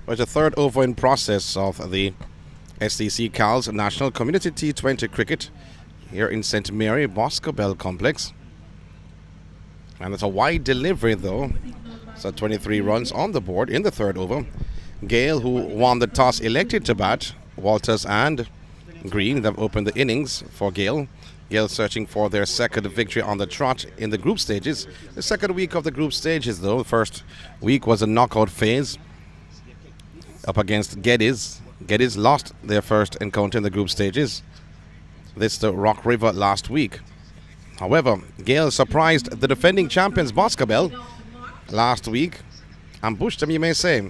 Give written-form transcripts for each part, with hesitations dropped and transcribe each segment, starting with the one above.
was the third over in process of the SDC Cal's National Community T20 Cricket here in St. Mary Boscobel Complex. And it's a wide delivery though. So 23 runs on the board in the third over. Gale, who won the toss, elected to bat. Walters and Green have opened the innings for Gale. Gale searching for their second victory on the trot in the group stages. The second week of the group stages though. The first week was a knockout phase up against Geddes. Geddes lost their first encounter in the group stages. This to Rock River last week. However, Gale surprised the defending champions Boscobel last week. Ambushed them, you may say.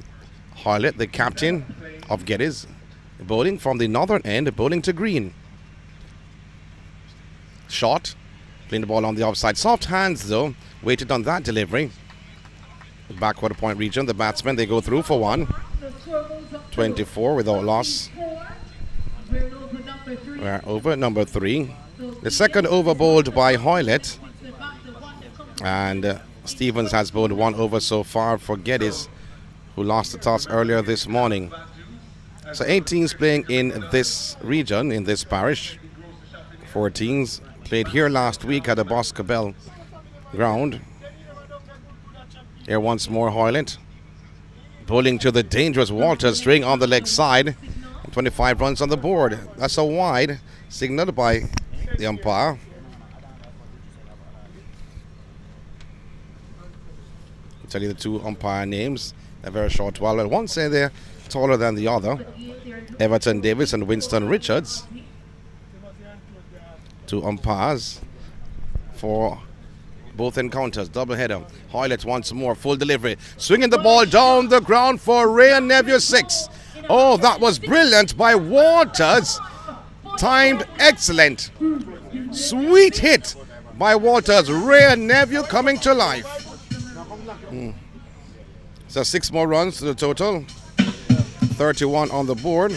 Hoylett, the captain of Geddes, bowling from the northern end, bowling to Green. Shot, playing the ball on the offside. Soft hands though, waited on that delivery. Backward point region, the batsmen, they go through for one. 24 without loss. We're over number 3. The second over bowled by Hoylett. And Stevens has bowled one over so far for Geddes, who lost the toss earlier this morning. So 8 teams playing in this region, in this parish. 4 teams played here last week at the Boscobel ground. Here once more Hoylett. Bowling to the dangerous Walters, string on the leg side. 25 runs on the board. That's a wide, signaled by the umpire. I'll tell you the 2 umpire names. A very short while. One say they're taller than the other. Everton Davis and Winston Richards. 2 umpires for both encounters. Double header. Hoylett once more. Full delivery. Swinging the ball down the ground for Ray and Nephew 6. Oh, that was brilliant by Walters. Timed excellent. Sweet hit by Walters. Ray and Nephew coming to life. So 6 more runs to the total. 31 on the board.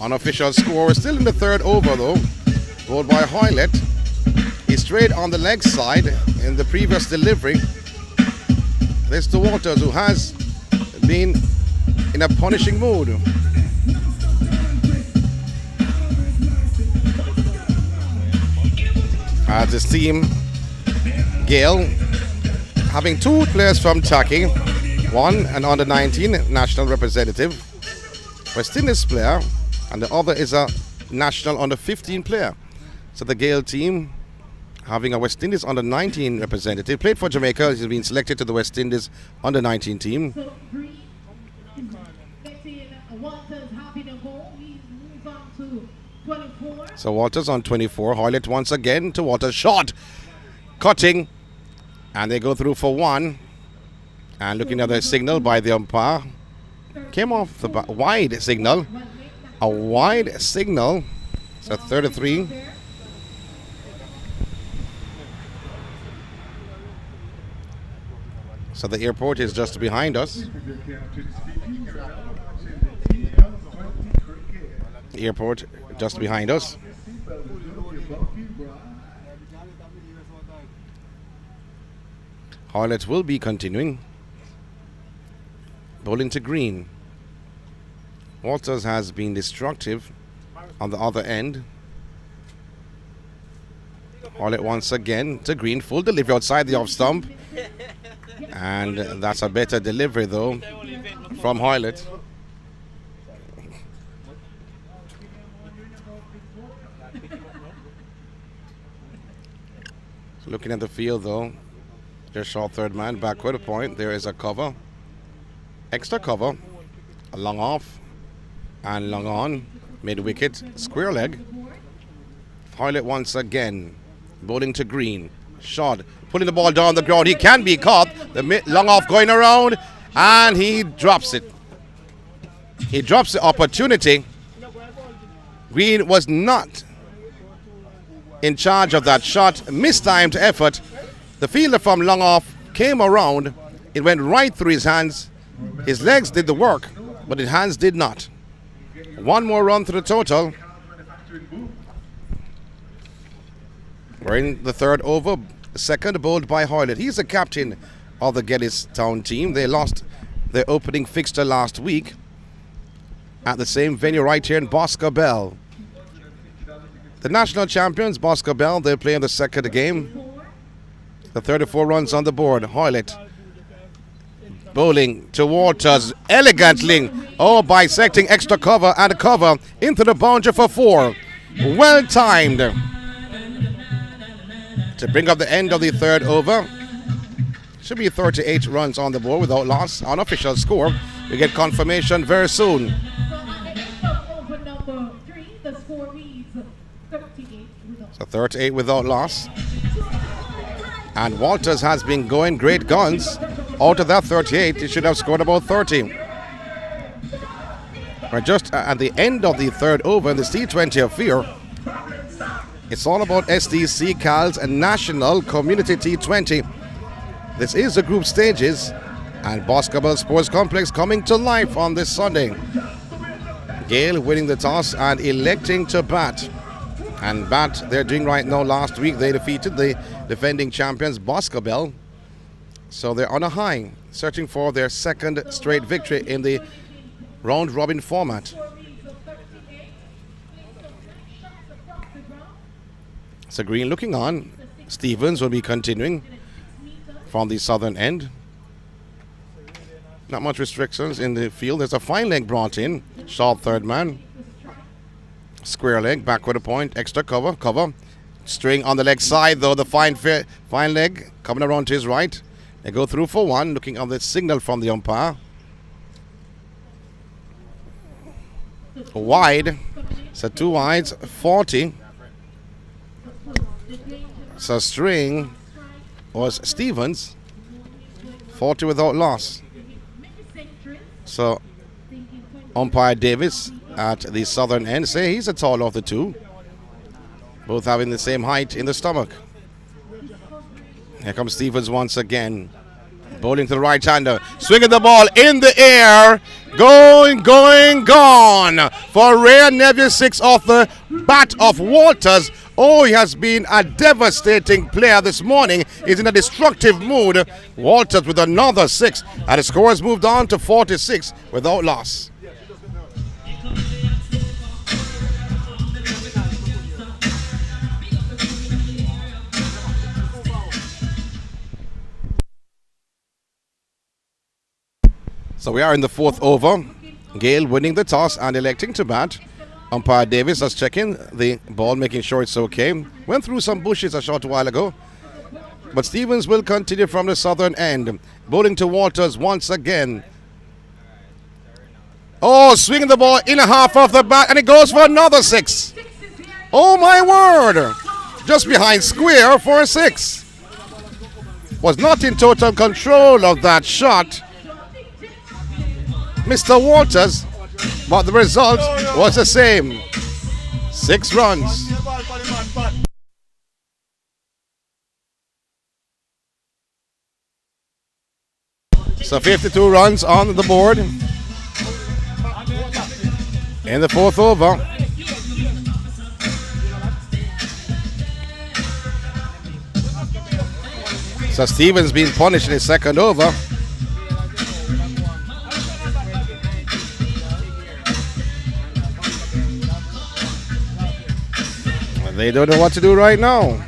Unofficial score. We're still in the third over though. Bowled by Hoylett. He strayed on the leg side in the previous delivery. This to Walters, who has been in a punishing mood. As his team, Gale, having 2 players from Turkey, one an under-19 national representative, West Indies player, and the other is a national under-15 player. So the Gale team having a West Indies under-19 representative, played for Jamaica, he's been selected to the West Indies under-19 team. So Walters on 24, Hoylett once again to Walters, shot, cutting, and they go through for 1. And looking at the signal by the umpire, came off the wide signal, a wide signal. So 33. So the airport is just behind us. The airport just behind us. Hoylett will be continuing. Bowling to Green. Walters has been destructive on the other end. Hoylett once again to Green. Full delivery outside the off stump. And that's a better delivery though from Hoylett. So looking at the field though, just short third man, backward point. There is a cover. Extra cover. A long off and long on. Mid wicket. Square leg. Hoylett once again. Bowling to Green. Shot. Pulling the ball down the ground. He can be caught. The long off going around. And he drops it. He drops the opportunity. Green was not in charge of that shot. Mistimed effort. The fielder from long off came around. It went right through his hands. His legs did the work, but his hands did not. 1 more run to the total. We're in the third over. Second bowled by Hoylett. He's the captain of the Gettys Town team. They lost their opening fixture last week at the same venue right here in Boscobel. The national champions, Boscobel, they're playing the second game. The 34 runs on the board. Hoylett bowling to Walters elegantly. Oh, bisecting extra cover and cover into the boundary for 4. Well timed to bring up the end of the third over. Should be 38 runs on the board without loss. Unofficial score. We get confirmation very soon. So 38 without loss. And Walters has been going great guns. Out of that 38, he should have scored about 30. We're just at the end of the third over in the T20 affair. It's all about SDC Cal's and National Community T20. This is the group stages, and Boscobel Sports Complex coming to life on this Sunday. Gale winning the toss and electing to bat. And bat they're doing right now. Last week they defeated the defending champions Boscobel. So they're on a high, searching for their second straight victory in the round robin format. So Green looking on. Stevens will be continuing from the southern end. Not much restrictions in the field. There's a fine leg brought in. Short third man. Square leg, back with a point. Extra cover. String on the leg side though. The fine leg coming around to his right. They go through for 1. Looking on the signal from the umpire. Wide. So 2 wides. 40. So string was Stevens. 40 without loss. So umpire Davis at the southern end say he's the tall of the two. Both having the same height in the stomach. Here comes Stevens once again. Bowling to the right-hander. Swinging the ball in the air. Going, gone. For rare Neville 6 off the bat of Walters. Oh, he has been a devastating player this morning. He's in a destructive mood. Walters with another 6. And the score has moved on to 46 without loss. So we are in the 4th over. Gale winning the toss and electing to bat. Umpire Davis is checking the ball, making sure it's okay. Went through some bushes a short while ago. But Stevens will continue from the southern end. Bowling to Walters once again. Oh, swinging the ball in a half off the bat, and it goes for another 6. Oh my word! Just behind square for a 6. Was not in total control of that shot, Mr. Walters, but the result was the same. 6 runs. So 52 runs on the board in the 4th over. So Stevens being punished in his 2nd over. They don't know what to do right now.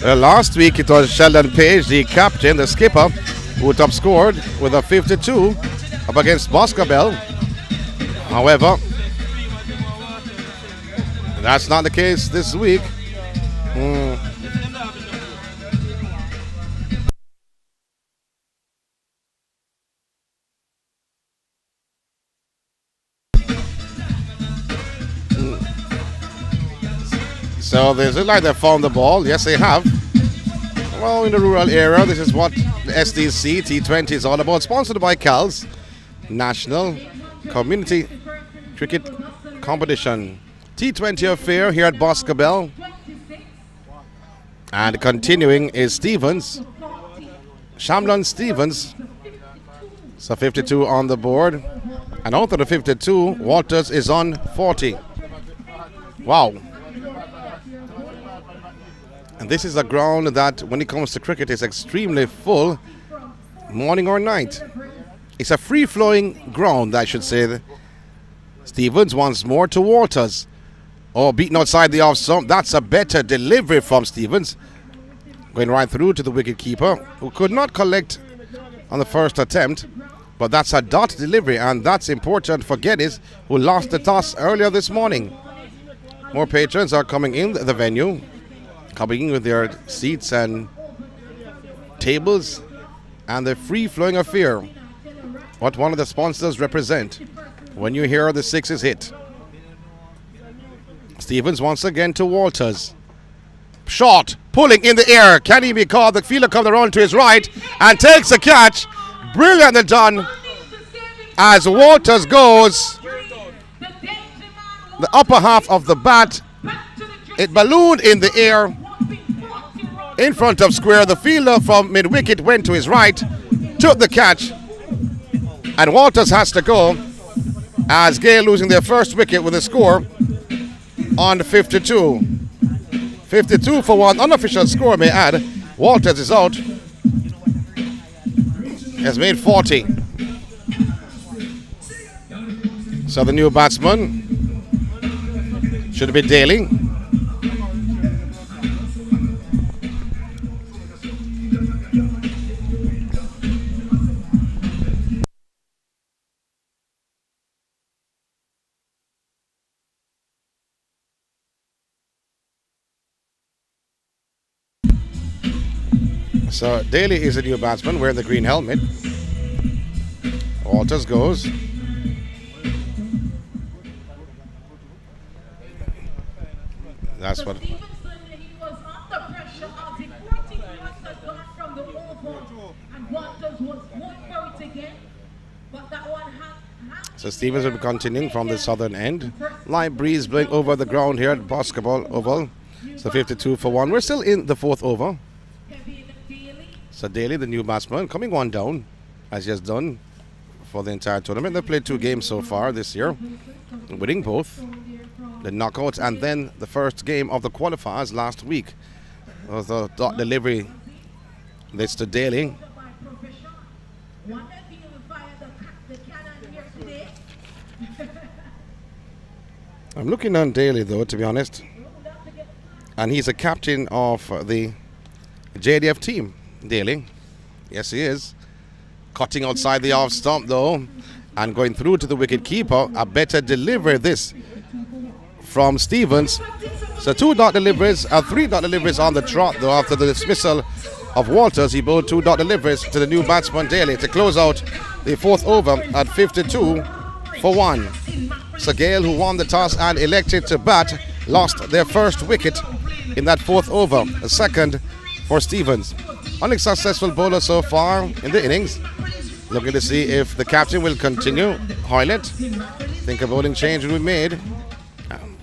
Last week it was Sheldon Page, the captain, the skipper, who top scored with a 52 up against Boscobel. However, that's not the case this week. So they look like they found the ball. Yes, they have. Well, in the rural area, this is what the SDC T20 is all about. Sponsored by CAL's National Community Cricket Competition. T20 affair here at Boscobel. And continuing is Stevens. Shamlon Stevens. So 52 on the board. And out of the 52, Walters is on 40. Wow. And this is a ground that, when it comes to cricket, is extremely full, morning or night. It's a free-flowing ground, I should say. Stevens once more to Walters. Oh, beaten outside the off stump. That's a better delivery from Stevens. Going right through to the wicket-keeper, who could not collect on the first attempt. But that's a dot delivery, and that's important for Geddes, who lost the toss earlier this morning. More patrons are coming in the venue, coming in with their seats and tables, and the free-flowing affair. What one of the sponsors represent when you hear the sixes hit. Stevens once again to Walters. Shot, pulling in the air. Can he be called? The fielder comes around to his right and takes a catch. Brilliantly done. As Walters goes, the upper half of the bat, it ballooned in the air in front of square. The fielder from mid-wicket went to his right, took the catch, and Walters has to go, as Gale losing their first wicket with a score on 52. 52 for one, unofficial score, may add. Walters is out. Has made 40. So the new batsman should be Gayle. So Gayle is a new batsman wearing the green helmet. Walters goes. That's what. He was under pressure as the 14 runs had gone from the over, and Walters was going for it again, but that one had. So Stevens will be continuing from the southern end. Light breeze blowing over the ground here at Basketball Oval. So 52 for one. We're still in the fourth over. So Gayle, the new batsman, coming one down, as he has done for the entire tournament. They've played 2 games so far this year, winning both the knockouts and then the first game of the qualifiers last week. The dot delivery that's to Gayle. I'm looking on Gayle though, to be honest, and he's a captain of the JDF team. Gayle, yes he is, cutting outside the off stump though, and going through to the wicket keeper. A better delivery this from Stevens. So 2 dot deliveries, 3 dot deliveries on the trot though. After the dismissal of Walters, he bowled 2 dot deliveries to the new batsman Gayle to close out the fourth over at 52 for one. So Gale, who won the toss and elected to bat, lost their first wicket in that fourth over. A second for Stevens. Only successful bowler so far in the innings. Looking to see if the captain will continue. Hoylett. Think a bowling change will be made. I'm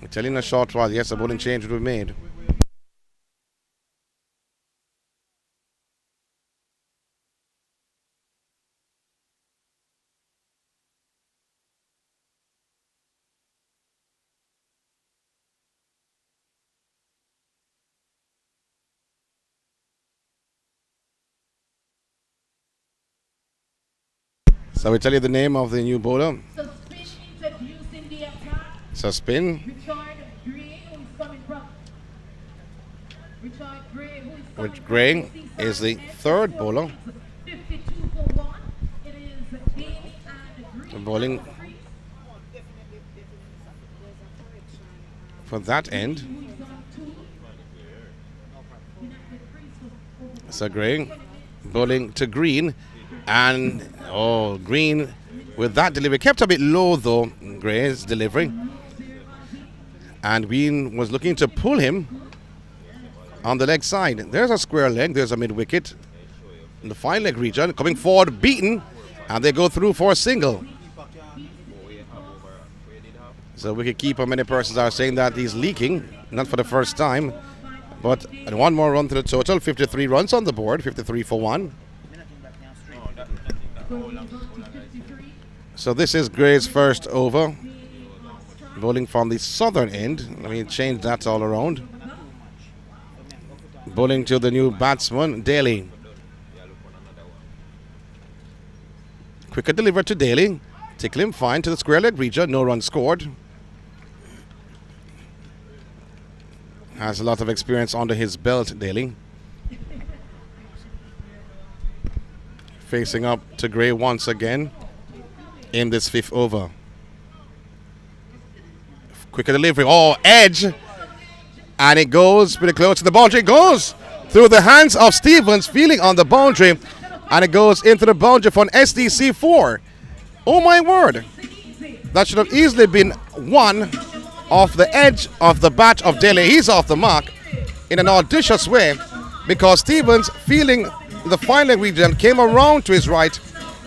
telling a short while. Yes, a bowling change will be made. So we tell you the name of the new bowler. So Spin introducing the attack. So Spin. Richard Gray, who is coming from. Richard Gray, who is coming Which Gray is the third bowler. 52 for one. It is Gayle and Green. Bowling for that end. So Gray bowling to Green, and Green with that delivery kept a bit low though. Gray's delivery, and Green was looking to pull him on the leg side. There's a square leg, there's a mid wicket in the fine leg region, coming forward, beaten, and they go through for a single. So wicket keeper, many persons are saying that he's leaking, not for the first time, but one more run to the total. 53 runs on the board, 53 for one. So this is Gray's first over. bowling from the southern end. Let me change that all around. Bowling to the new batsman, Gayle. Quicker deliver to Gayle. Tickle him fine to the square leg region. No run scored. Has a lot of experience under his belt, Gayle. Facing up to Gray once again in this 5th over. Quicker delivery. Oh, edge. And it goes pretty close to the boundary. It goes through the hands of Stevens, feeling on the boundary. And it goes into the boundary for an SDC 4. Oh, my word. That should have easily been one off the edge of the bat of Gayle. He's off the mark in an audacious way because Stevens, feeling the fine leg region, came around to his right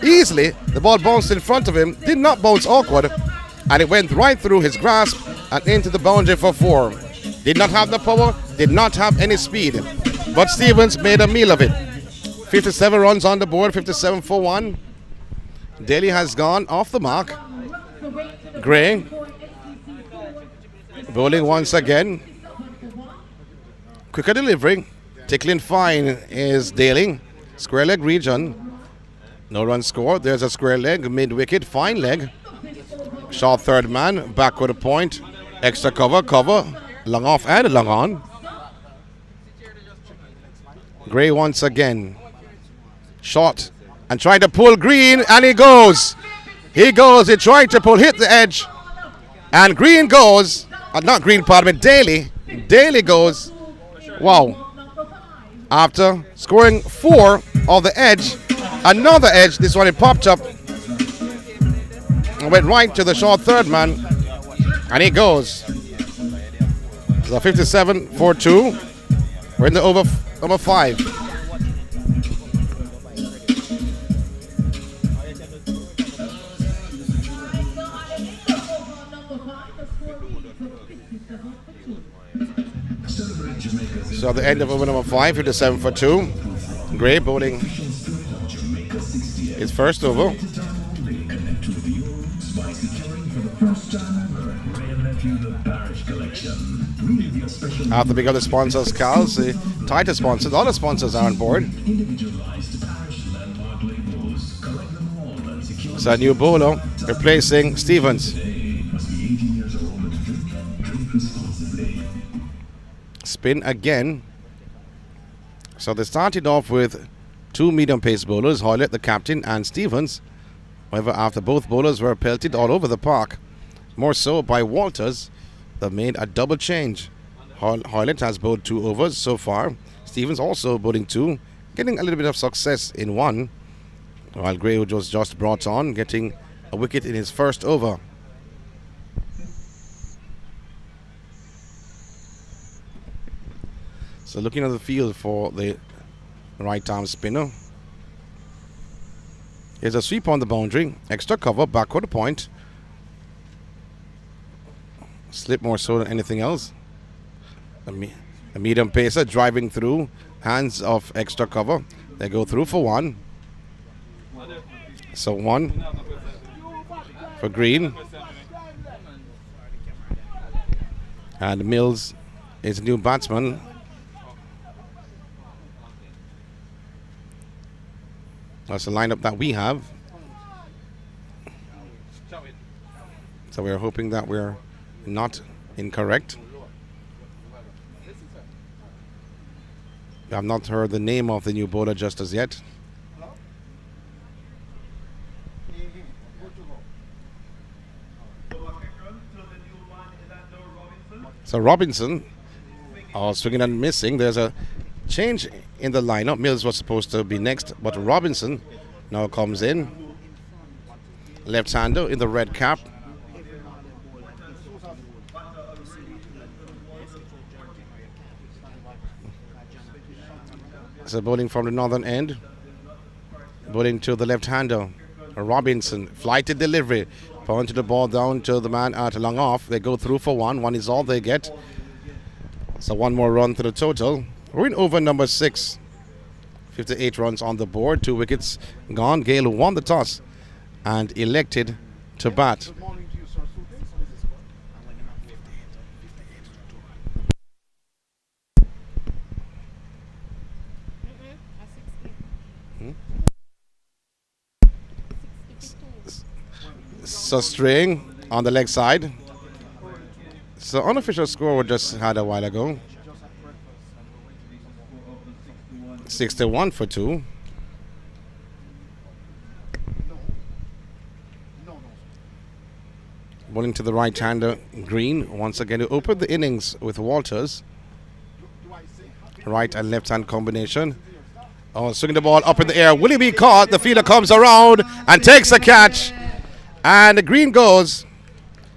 easily. The ball bounced in front of him, did not bounce awkward, and it went right through his grasp and into the boundary for 4. Did not have the power, did not have any speed, but Stevens made a meal of it. 57 runs on the board, 57 for 1. Gayle has gone off the mark. Gray bowling once again. Quicker delivery. Tickling fine is Gayle. Square leg region. No run score. There's a square leg, mid wicket, fine leg. Short third man, backward a point. Extra cover, long off and long on. Gray once again. Shot and tried to pull Green, and he goes. He tried to pull, hit the edge. And Green goes. Not Green, pardon me, Gayle. Gayle goes. Wow. After scoring 4 of the edge, another edge, this one it popped up and went right to the short third man, and he goes. So 57 for 2. We're in the over 5. So the end of over number 5, 57 for 2. Gray bowling his first over. After big other sponsors, Cal's the title sponsors, all the sponsors are on board. So a new bowler replacing Stevens. Spin again. So they started off with 2 medium pace bowlers, Hoylett, the captain, and Stevens. However, after both bowlers were pelted all over the park, more so by Walters, they made a double change. Hoylett has bowled 2 overs so far. Stevens also bowling 2, getting a little bit of success in 1, while Gray, who was just brought on, getting a wicket in his first over. So looking at the field for the right arm spinner. Here's a sweep on the boundary. Extra cover, backward point. Slip more so than anything else. A medium pacer driving through. Hands of extra cover. They go through for 1. So 1 for Green. And Mills is a new batsman. That's the lineup that we have. So we're hoping that we're not incorrect. We have not heard the name of the new bowler just as yet. So Robinson, swinging and missing. There's a change in the lineup. Mills was supposed to be next, but Robinson now comes in. Left-hander in the red cap. So bowling from the northern end. Bowling to the left-hander. Robinson, flighted delivery. Pointed the ball down to the man at long off. They go through for 1. 1 is all they get. So 1 more run to the total. We're in over number 6. 58 runs on the board. 2 wickets gone. Gale won the toss and elected to bat. So string on the leg side. So unofficial score we just had a while ago. 61 for 2. Bowling to the right-hander Green once again to open the innings with Walters. Right and left-hand combination. Oh, swinging the ball up in the air. Will he be caught? The fielder comes around and takes a catch. And the Green goes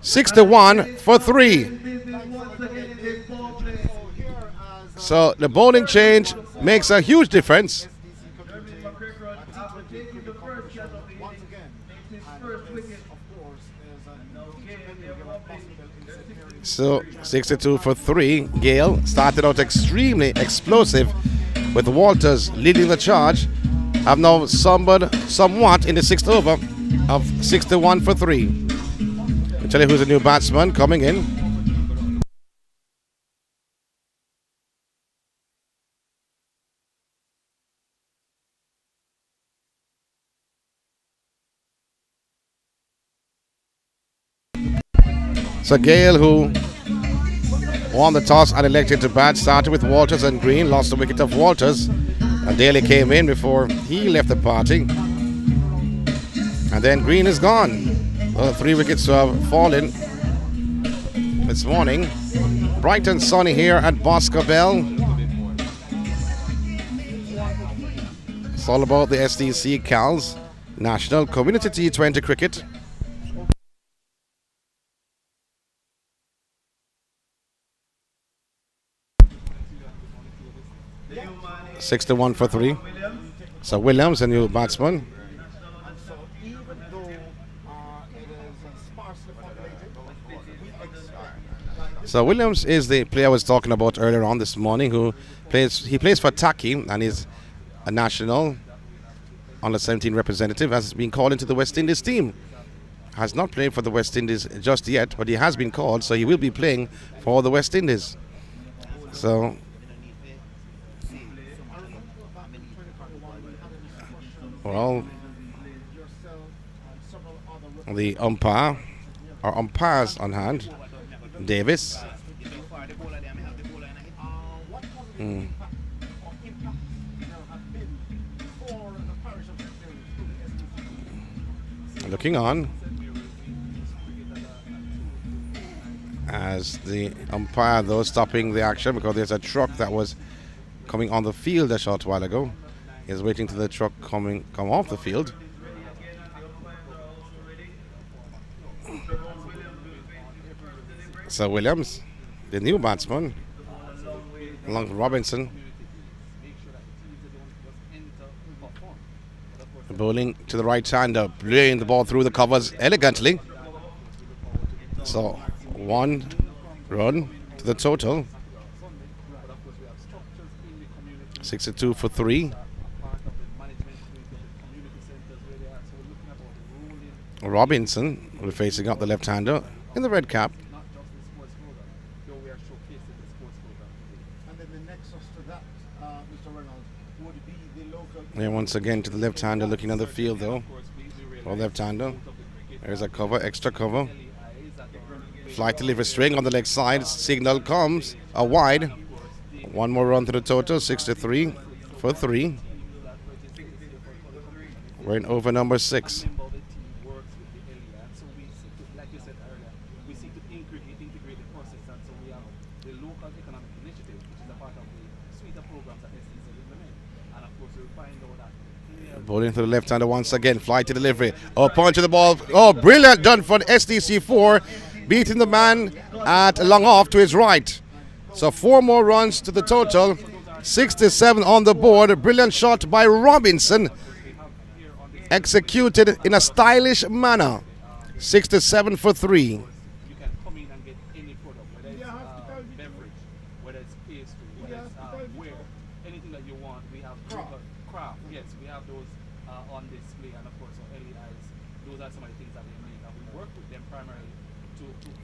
61 for 3. So the bowling change makes a huge difference. So 62 for 3. Gale started out extremely explosive with Walters leading the charge. Have now somewhat in the 6th over of 61 for 3. I'll tell you who's the new batsman coming in. So Gale, who won the toss and elected to bat, started with Walters and Green, lost the wicket of Walters, and Daly came in before he left the party. And then Green is gone. 3 wickets have fallen this morning. Bright and sunny here at Bosco Bell. It's all about the SDC Cals National Community T20 Cricket. 61 for 3. So Williams, a new batsman. So Williams is the player I was talking about earlier on this morning, who plays for Taki and is a national under 17 representative, has been called into the West Indies team. Has not played for the West Indies just yet, but he has been called, so he will be playing for the West Indies. So well, the umpires on hand. Davis. Looking on as the umpire, though, stopping the action because there's a truck that was coming on the field a short while ago. He's waiting till the truck come off the field. So Williams, the new batsman, along with Robinson, bowling to the right-hander, playing the ball through the covers elegantly. So 1 run to the total. 62 for 3. Robinson will be facing up the left-hander in the red cap. And once again to the left-hander, looking at the field though. For left-hander, there's a cover, extra cover. Flight delivery string on the leg side. Signal comes a wide. 1 more run to the total. 63 for 3. We're in over number 6. Bowling to the left-hander once again. Fly to delivery. Oh, punch to the ball. Oh, brilliant done for SDC4. Beating the man at long off to his right. So 4 more runs to the total. 67 on the board. A brilliant shot by Robinson. Executed in a stylish manner. 67 for 3.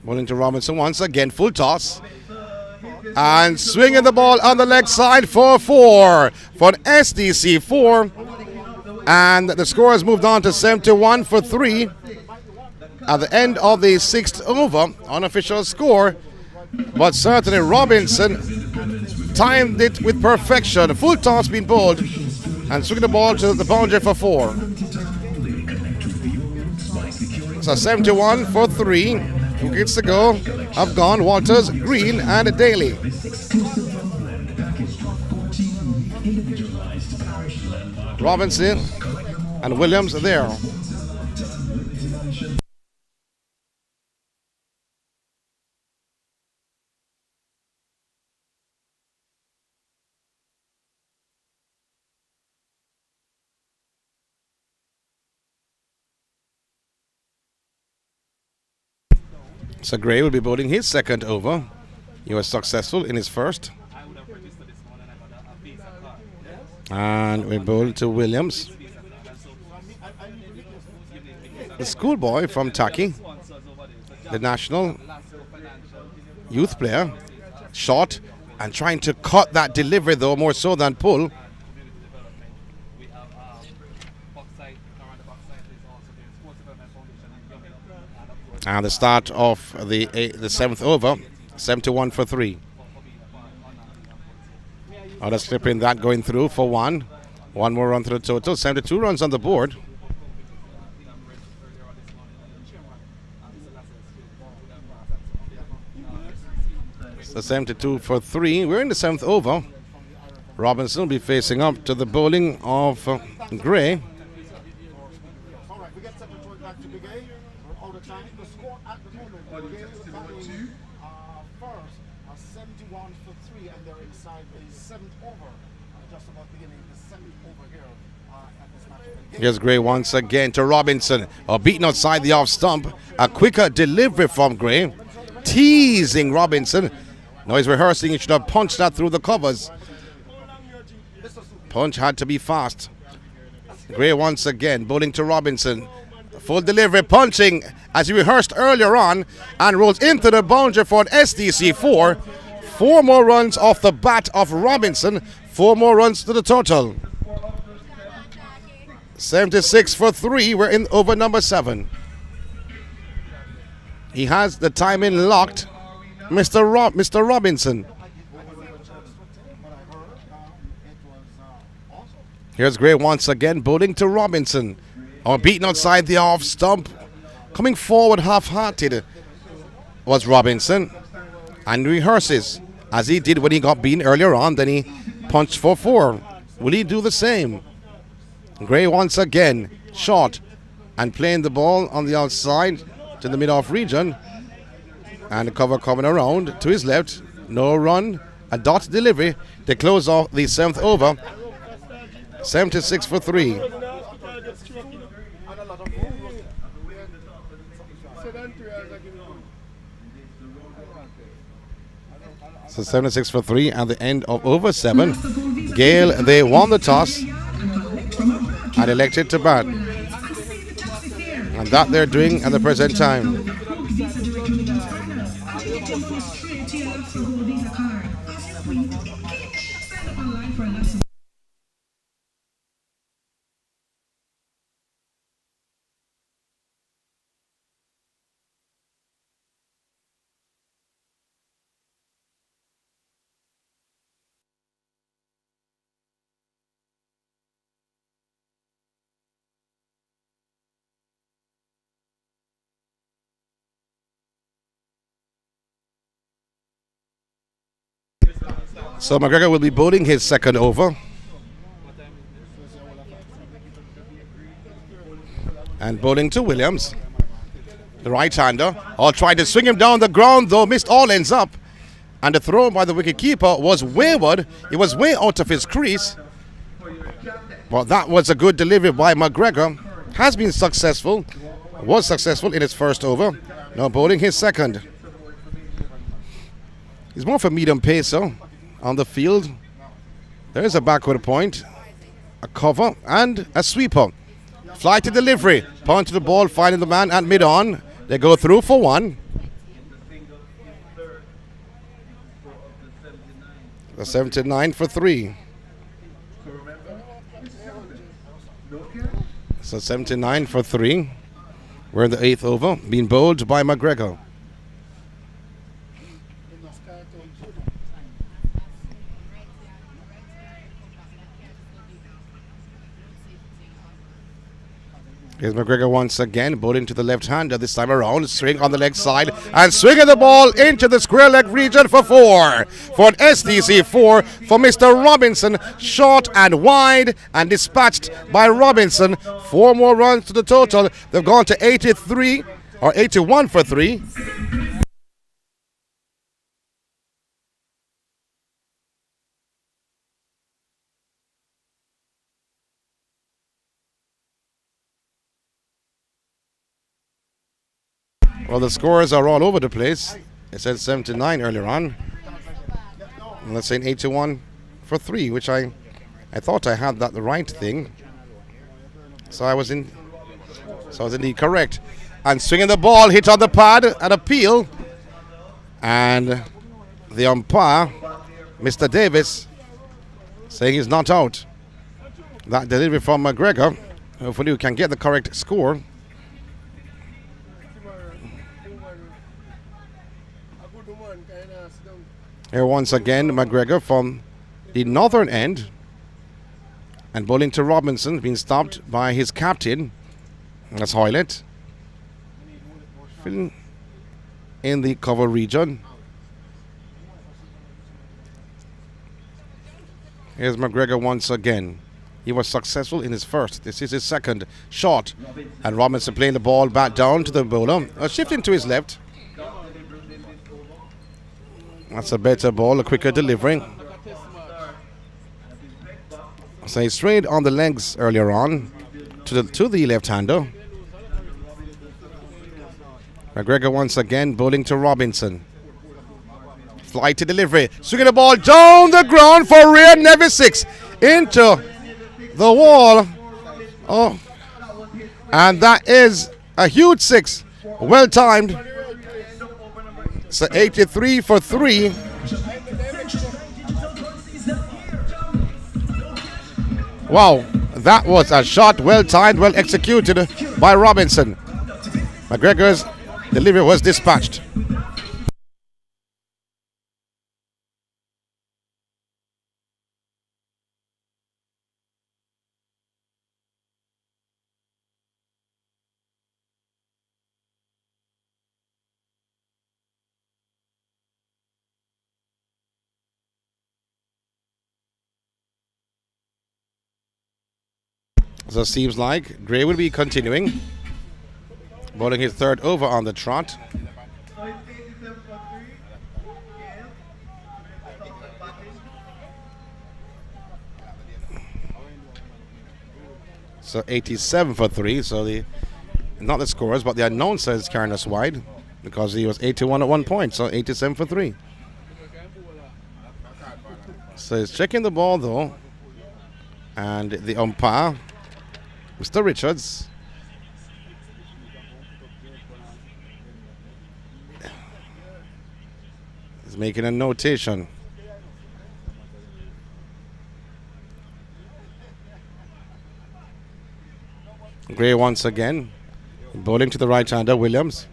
Bowling to Robinson once again, full toss. And swinging the ball on the leg side for 4 for SDC 4. And the score has moved on to 71 for 3. at the end of the 6th over, unofficial score, but certainly Robinson timed it with perfection. Full toss being bowled and swinging the ball to the boundary for 4. So 71 for 3. Wickets to go have gone. Walters, Green, and Daly. Robinson and Williams there. So Gray will be bowling his second over. He was successful in his first. And we bowl to Williams. The schoolboy from Taki, the national youth player, short and trying to cut that delivery though more so than pull. And the start of the 7th over, 71 for 3. Other slip in that going through for 1. 1 more run through the total, 72 runs on the board. So 72 for 3. We're in the 7th over. Robinson will be facing up to the bowling of Gray. Here's Gray once again to Robinson. Beaten outside the off stump. A quicker delivery from Gray. Teasing Robinson. Now he's rehearsing. He should have punched that through the covers. Punch had to be fast. Gray once again bowling to Robinson. Full delivery, punching as he rehearsed earlier on and rolls into the boundary for an SDC 4. 4 more runs off the bat of Robinson. 4 more runs to the total. 76 for 3. We're in over number 7. He has the timing locked. Mr. Robinson. Here's Gray once again bowling to Robinson. Beaten outside the off stump. Coming forward half-hearted was Robinson. And rehearses as he did when he got beaten earlier on. Then he punched for 4. Will he do the same? Gray once again short and playing the ball on the outside to the mid-off region. And the cover coming around to his left. No run. A dot delivery to close off the 7th over. 76 for 3. So 76 for 3 at the end of over 7. Gale, they won the toss and elected to bat. And that they're doing at the present time. So McGregor will be bowling his second over. And bowling to Williams. The right-hander. Tried to swing him down the ground though. Missed all ends up. And the throw by the wicket-keeper was wayward. It was way out of his crease. Well, that was a good delivery by McGregor. Has been successful. Was successful in his first over. Now bowling his second. He's more of a medium pacer on the field. There is a backward point, a cover, and a sweeper. Fly to delivery. Punch to the ball, finding the man at mid-on. They go through for 1. The 79 for 3. So 79 for 3. We're in the 8th over, being bowled by McGregor. Here's McGregor once again, bowling to the left-hander this time around. Swing on the leg side and swinging the ball into the square leg region for 4. For an SDC 4 for Mr. Robinson. Short and wide and dispatched by Robinson. 4 more runs to the total. They've gone to 83 or 81 for 3. Well, the scores are all over the place. It said 79 earlier on. And let's say 81 for 3, which I thought I had that the right thing. So I was indeed correct. And swinging the ball, hit on the pad, an appeal. And the umpire, Mr. Davis, saying he's not out. That delivery from McGregor. Hopefully we can get the correct score. Here once again, McGregor from the northern end. And bowling to Robinson, being stopped by his captain. That's Hoylett. Filling in the cover region. Here's McGregor once again. He was successful in his first. This is his second shot. And Robinson playing the ball back down to the bowler. Shifting to his left. That's a better ball, a quicker delivery. So he strayed on the legs earlier on to the left-hander. McGregor once again bowling to Robinson. Flight to delivery. Swinging the ball down the ground for rear Nevis 6. Into the wall. Oh. And that is a huge 6. Well timed. So 83 for 3. Wow, that was a shot well timed, well executed by Robinson. McGregor's delivery was dispatched. So it seems like Gray will be continuing. Bowling his third over on the trot. So 87 for 3. So not the scorers, but the announcer is carrying us wide because he was 81 at one point. So 87 for 3. So he's checking the ball though. And the umpire, Mr. Richards, is making a notation. Gray once again, bowling to the right-hander, Williams.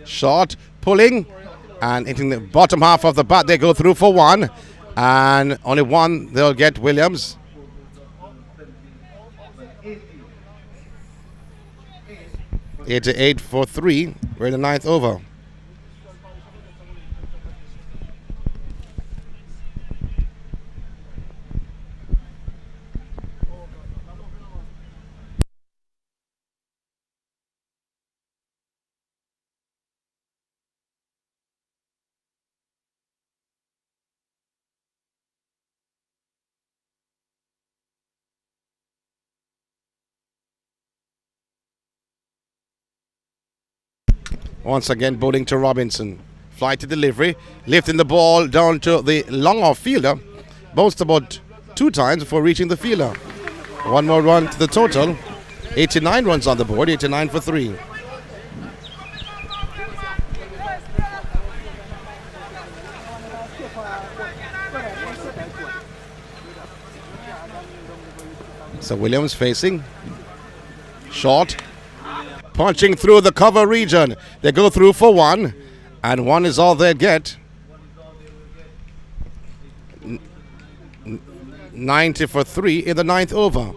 Short, pulling, and hitting the bottom half of the bat. They go through for 1, and only 1 they'll get, Williams. $88 for 3. We're in the 9th over. Once again, bowling to Robinson. Fly to delivery. Lifting the ball down to the long off fielder. Bounced about 2 times before reaching the fielder. 1 more run to the total. 89 runs on the board. 89 for 3. So Williams facing. Short. Punching through the cover region. They go through for one. And one is all they get. 90 for 3 in the 9th over.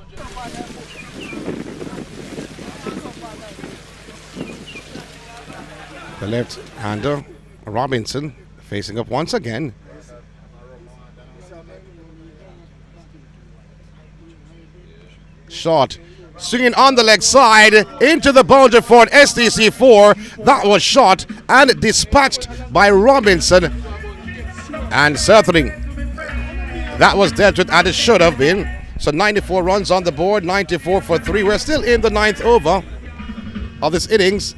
The left-hander, Robinson, facing up once again. Shot. Swinging on the leg side into the boundary for an SDC 4. That was shot and dispatched by Robinson. And certainly that was dealt with as it should have been. So 94 runs on the board, 94 for 3. We're still in the 9th over of this innings.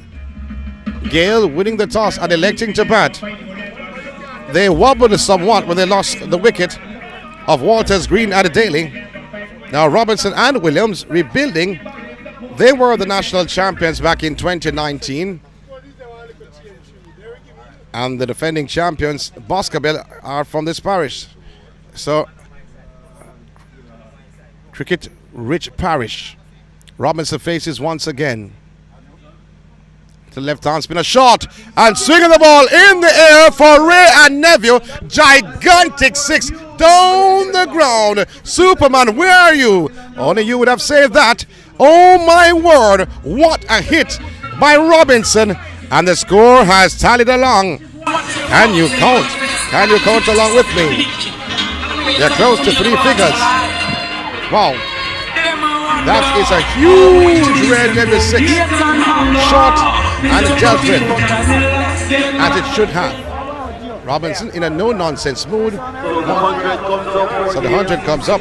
Gale winning the toss and electing to bat. They wobbled somewhat when they lost the wicket of Walters Green at Daly. Now Robinson and Williams rebuilding. They were the national champions back in 2019. And the defending champions, Boscobel, are from this parish. So, cricket-rich parish. Robinson faces once again. To the left-hand spinner, shot and swinging the ball in the air for Ray and Neville. Gigantic 6 down the ground. Superman, where are you? Only you would have saved that. Oh my word, what a hit by Robinson. And the score has tallied along. Can you count? Can you count along with me? They're close to 3 figures. Wow. That is a huge red number 6. Shot and dealt with as it should have. Robinson in a no-nonsense mood. So the 100 comes up.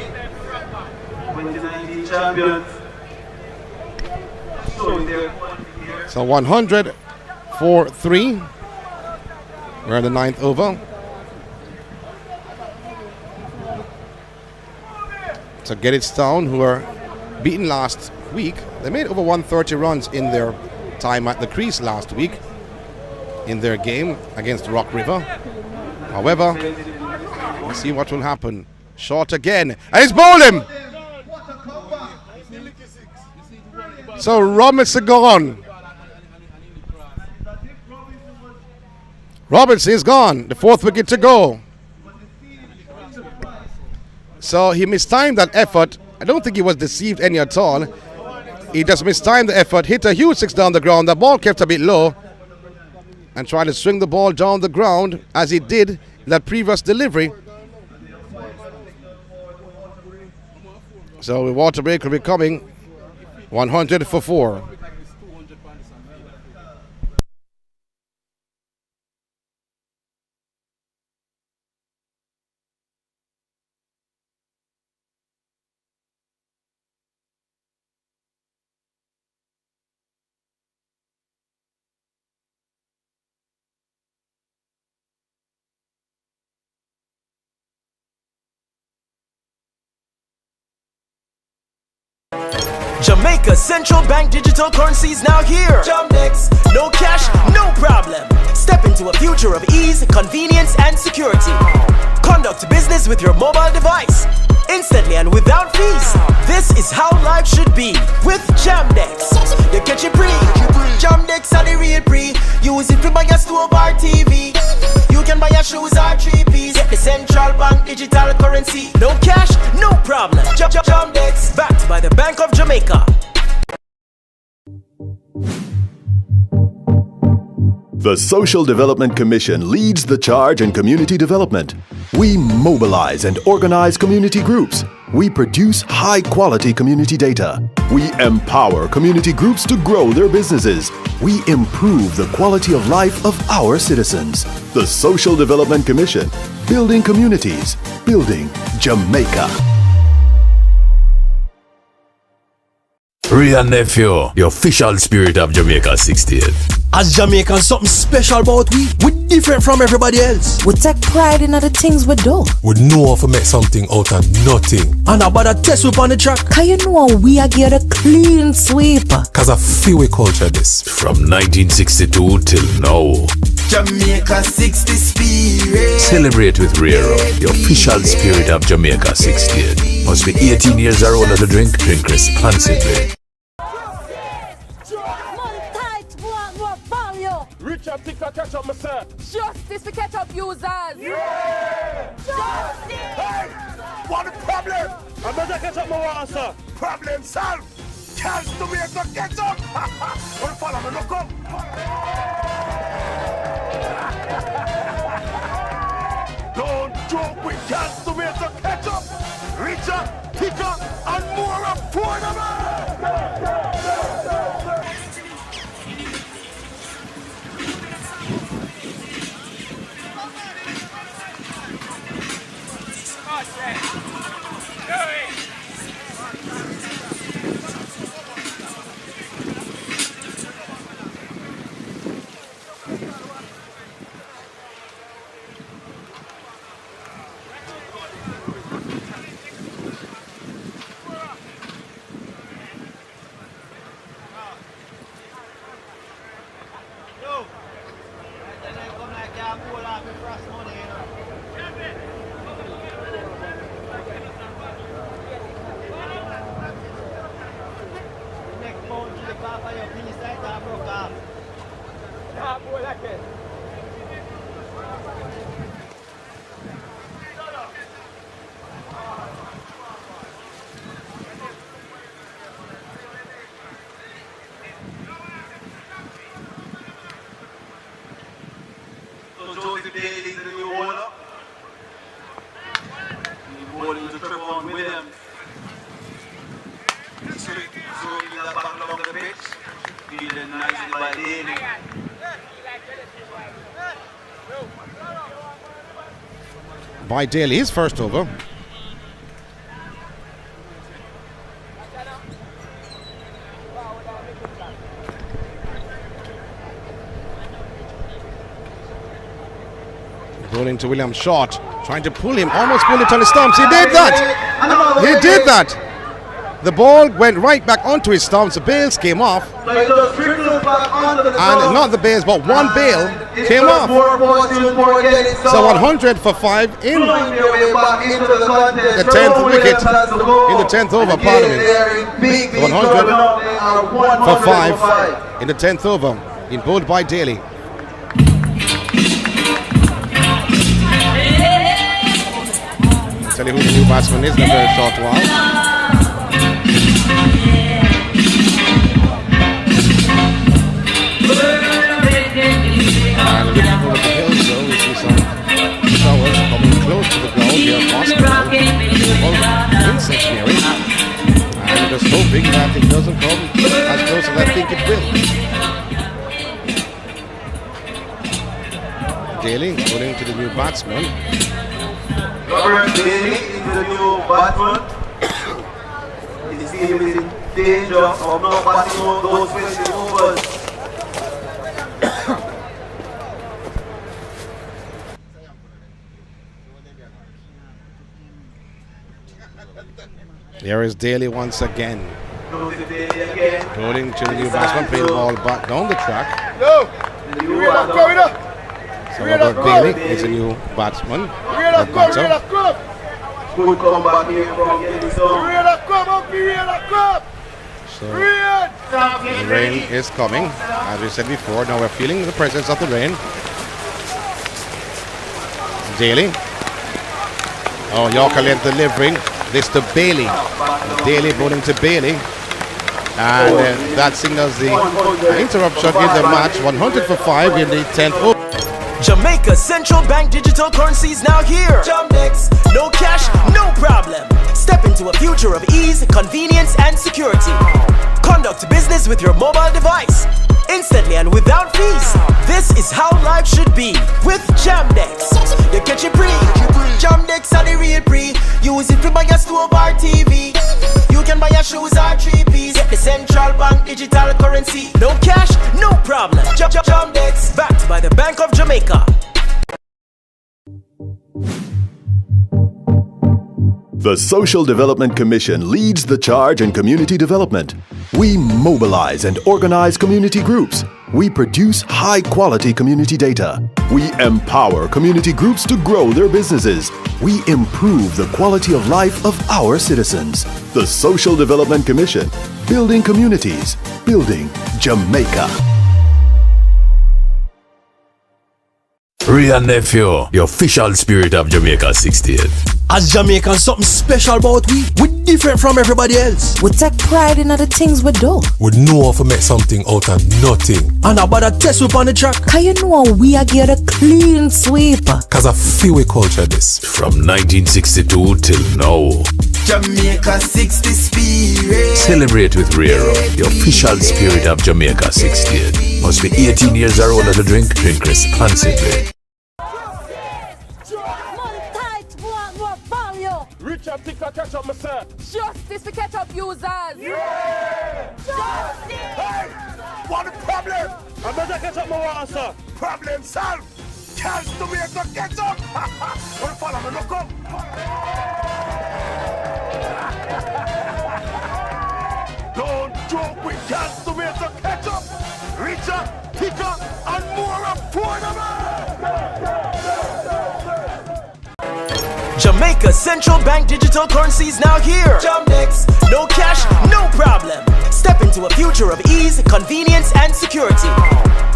So 100 for 3. We're in the 9th over. So Gettys Town, who were beaten last week, they made over 130 runs in their time at the crease last week in their game against Rock River. However, let's see what will happen. Short again, and he's bowling. So Robinson gone. Robinson is gone. The 4th wicket to go. So he mistimed that effort. I don't think he was deceived any at all. He just mistimed the effort, hit a huge 6 down the ground. The ball kept a bit low and tried to swing the ball down the ground as he did in that previous delivery. So the water break will be coming. 100 for 4. Jamaica's central bank digital currency is now here. Jamdex, no cash, no problem. Step into a future of ease, convenience, and security. Conduct business with your mobile device, instantly and without fees. This is how life should be with Jamdex. You catch it free. Jamdex are the real free. Use it to buy a stove or TV. You can buy your shoes or 3Ps. Get the central bank digital currency. No cash, no problem. Jamdex, backed by the Bank of Jamaica. The Social Development Commission leads the charge in community development. We mobilize and organize community groups. We produce high-quality community data. We empower community groups to grow their businesses. We improve the quality of life of our citizens. The Social Development Commission, building communities, building Jamaica. Ray and Nephew, the official spirit of Jamaica 68. As Jamaicans, something special about we different from everybody else. We take pride in the things we do. We know how to make something out of nothing. And about a test whip on the track. Can you know we are get a clean sweep? Cause I feel we culture this. From 1962 till now. Jamaica 60 spirit. Celebrate with Rero, the official spirit of Jamaica 16. Must be 18 years or older to drink. Drink responsibly. Richard Ticker catch up myself. Justice for catch up users. Yeah! Justice! Hey! What the problem? I'm gonna catch up my water, sir. Problem solved. Chance to be able to catch up. Don't follow me, look up. Don't joke with chance to be able to catch up. Richard Ticker and more affordable. By Daly, his first over. Bowling to William Short, trying to pull him, almost pulled it on the stumps. He did that! He did that! The ball went right back onto his stumps. The bails came off. And not the bails, but one bail came off. So 100 for 5 in the 10th wicket, in the 10th over, pardon me. 100 for 5 in the 10th over, in bowled by Daly. I'll tell you who the new batsman is in a very short while. And looking over the hills, so we see some showers coming close to the ground here at Bosco, in St. Mary. And just hoping that it doesn't come as close as I think it will. Gayle going to the new batsman. Robert Daly into the new batsman. His team is in danger of not batting on those 20 overs. There is Daly once again. Going to the new batsman, playing the ball back down the track. So Robert Daly is a new batsman. Good comeback here from Gettys Town. So the rain is coming, as we said before. Now we're feeling the presence of the rain. Daly. Oh, Yorker length delivering this to Bailey. Daly bowling to Bailey. And that signals the interruption in the match. 100 for 5 in the 10th over. Jamaica's central bank digital currency is now here. Jamdex, no cash, no problem. Step into a future of ease, convenience, and security. Conduct business with your mobile device, instantly and without fees. This is how life should be with Jamdex. You catch it free. Jamdex are the real free. Use it to buy a stove or TV. You can buy your shoes or 3Ps. Get the central bank digital currency. No cash, no problem. Jamdex, backed by the Bank of Jamaica. The Social Development Commission leads the charge in community development. We mobilize and organize community groups. We produce high-quality community data. We empower community groups to grow their businesses. We improve the quality of life of our citizens. The Social Development Commission, building communities, building Jamaica. Ray and Nephew, the official spirit of Jamaica 68. As Jamaicans, something special about we different from everybody else. We take pride in the things we do. We know how to make something out of nothing. And about a test whip on the track. Cause you know we are get a clean sweep. Cause I feel we culture this. From 1962 till now. Jamaica 60 spirit. Celebrate with Rero, the official spirit of Jamaica 68. Must be 18 years or older to drink responsibly. Richard, think I catch up myself. Justice for catch up users. Yeah! Justice! Hey! What the problem? I'm not catch up my water, sir. Problem solved. Can't to me to catch up. Don't follow me, look up. Don't joke with can't to me to catch up. Richer, thicker, and more affordable. Jamaica's central bank digital currency is now here. Jamdex, no cash, no problem. Step into a future of ease, convenience, and security.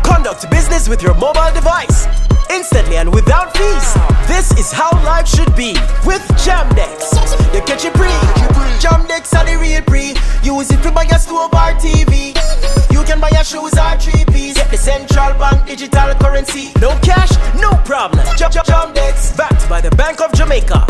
Conduct business with your mobile device, instantly and without fees. This is how life should be with Jamdex. You catch it free. Jamdex are the real free. Use it to buy a stove or TV. You can buy your shoes or 3-piece. Get the central bank digital currency. No cash, no problem. Jamdex, backed by the Bank of Jamaica.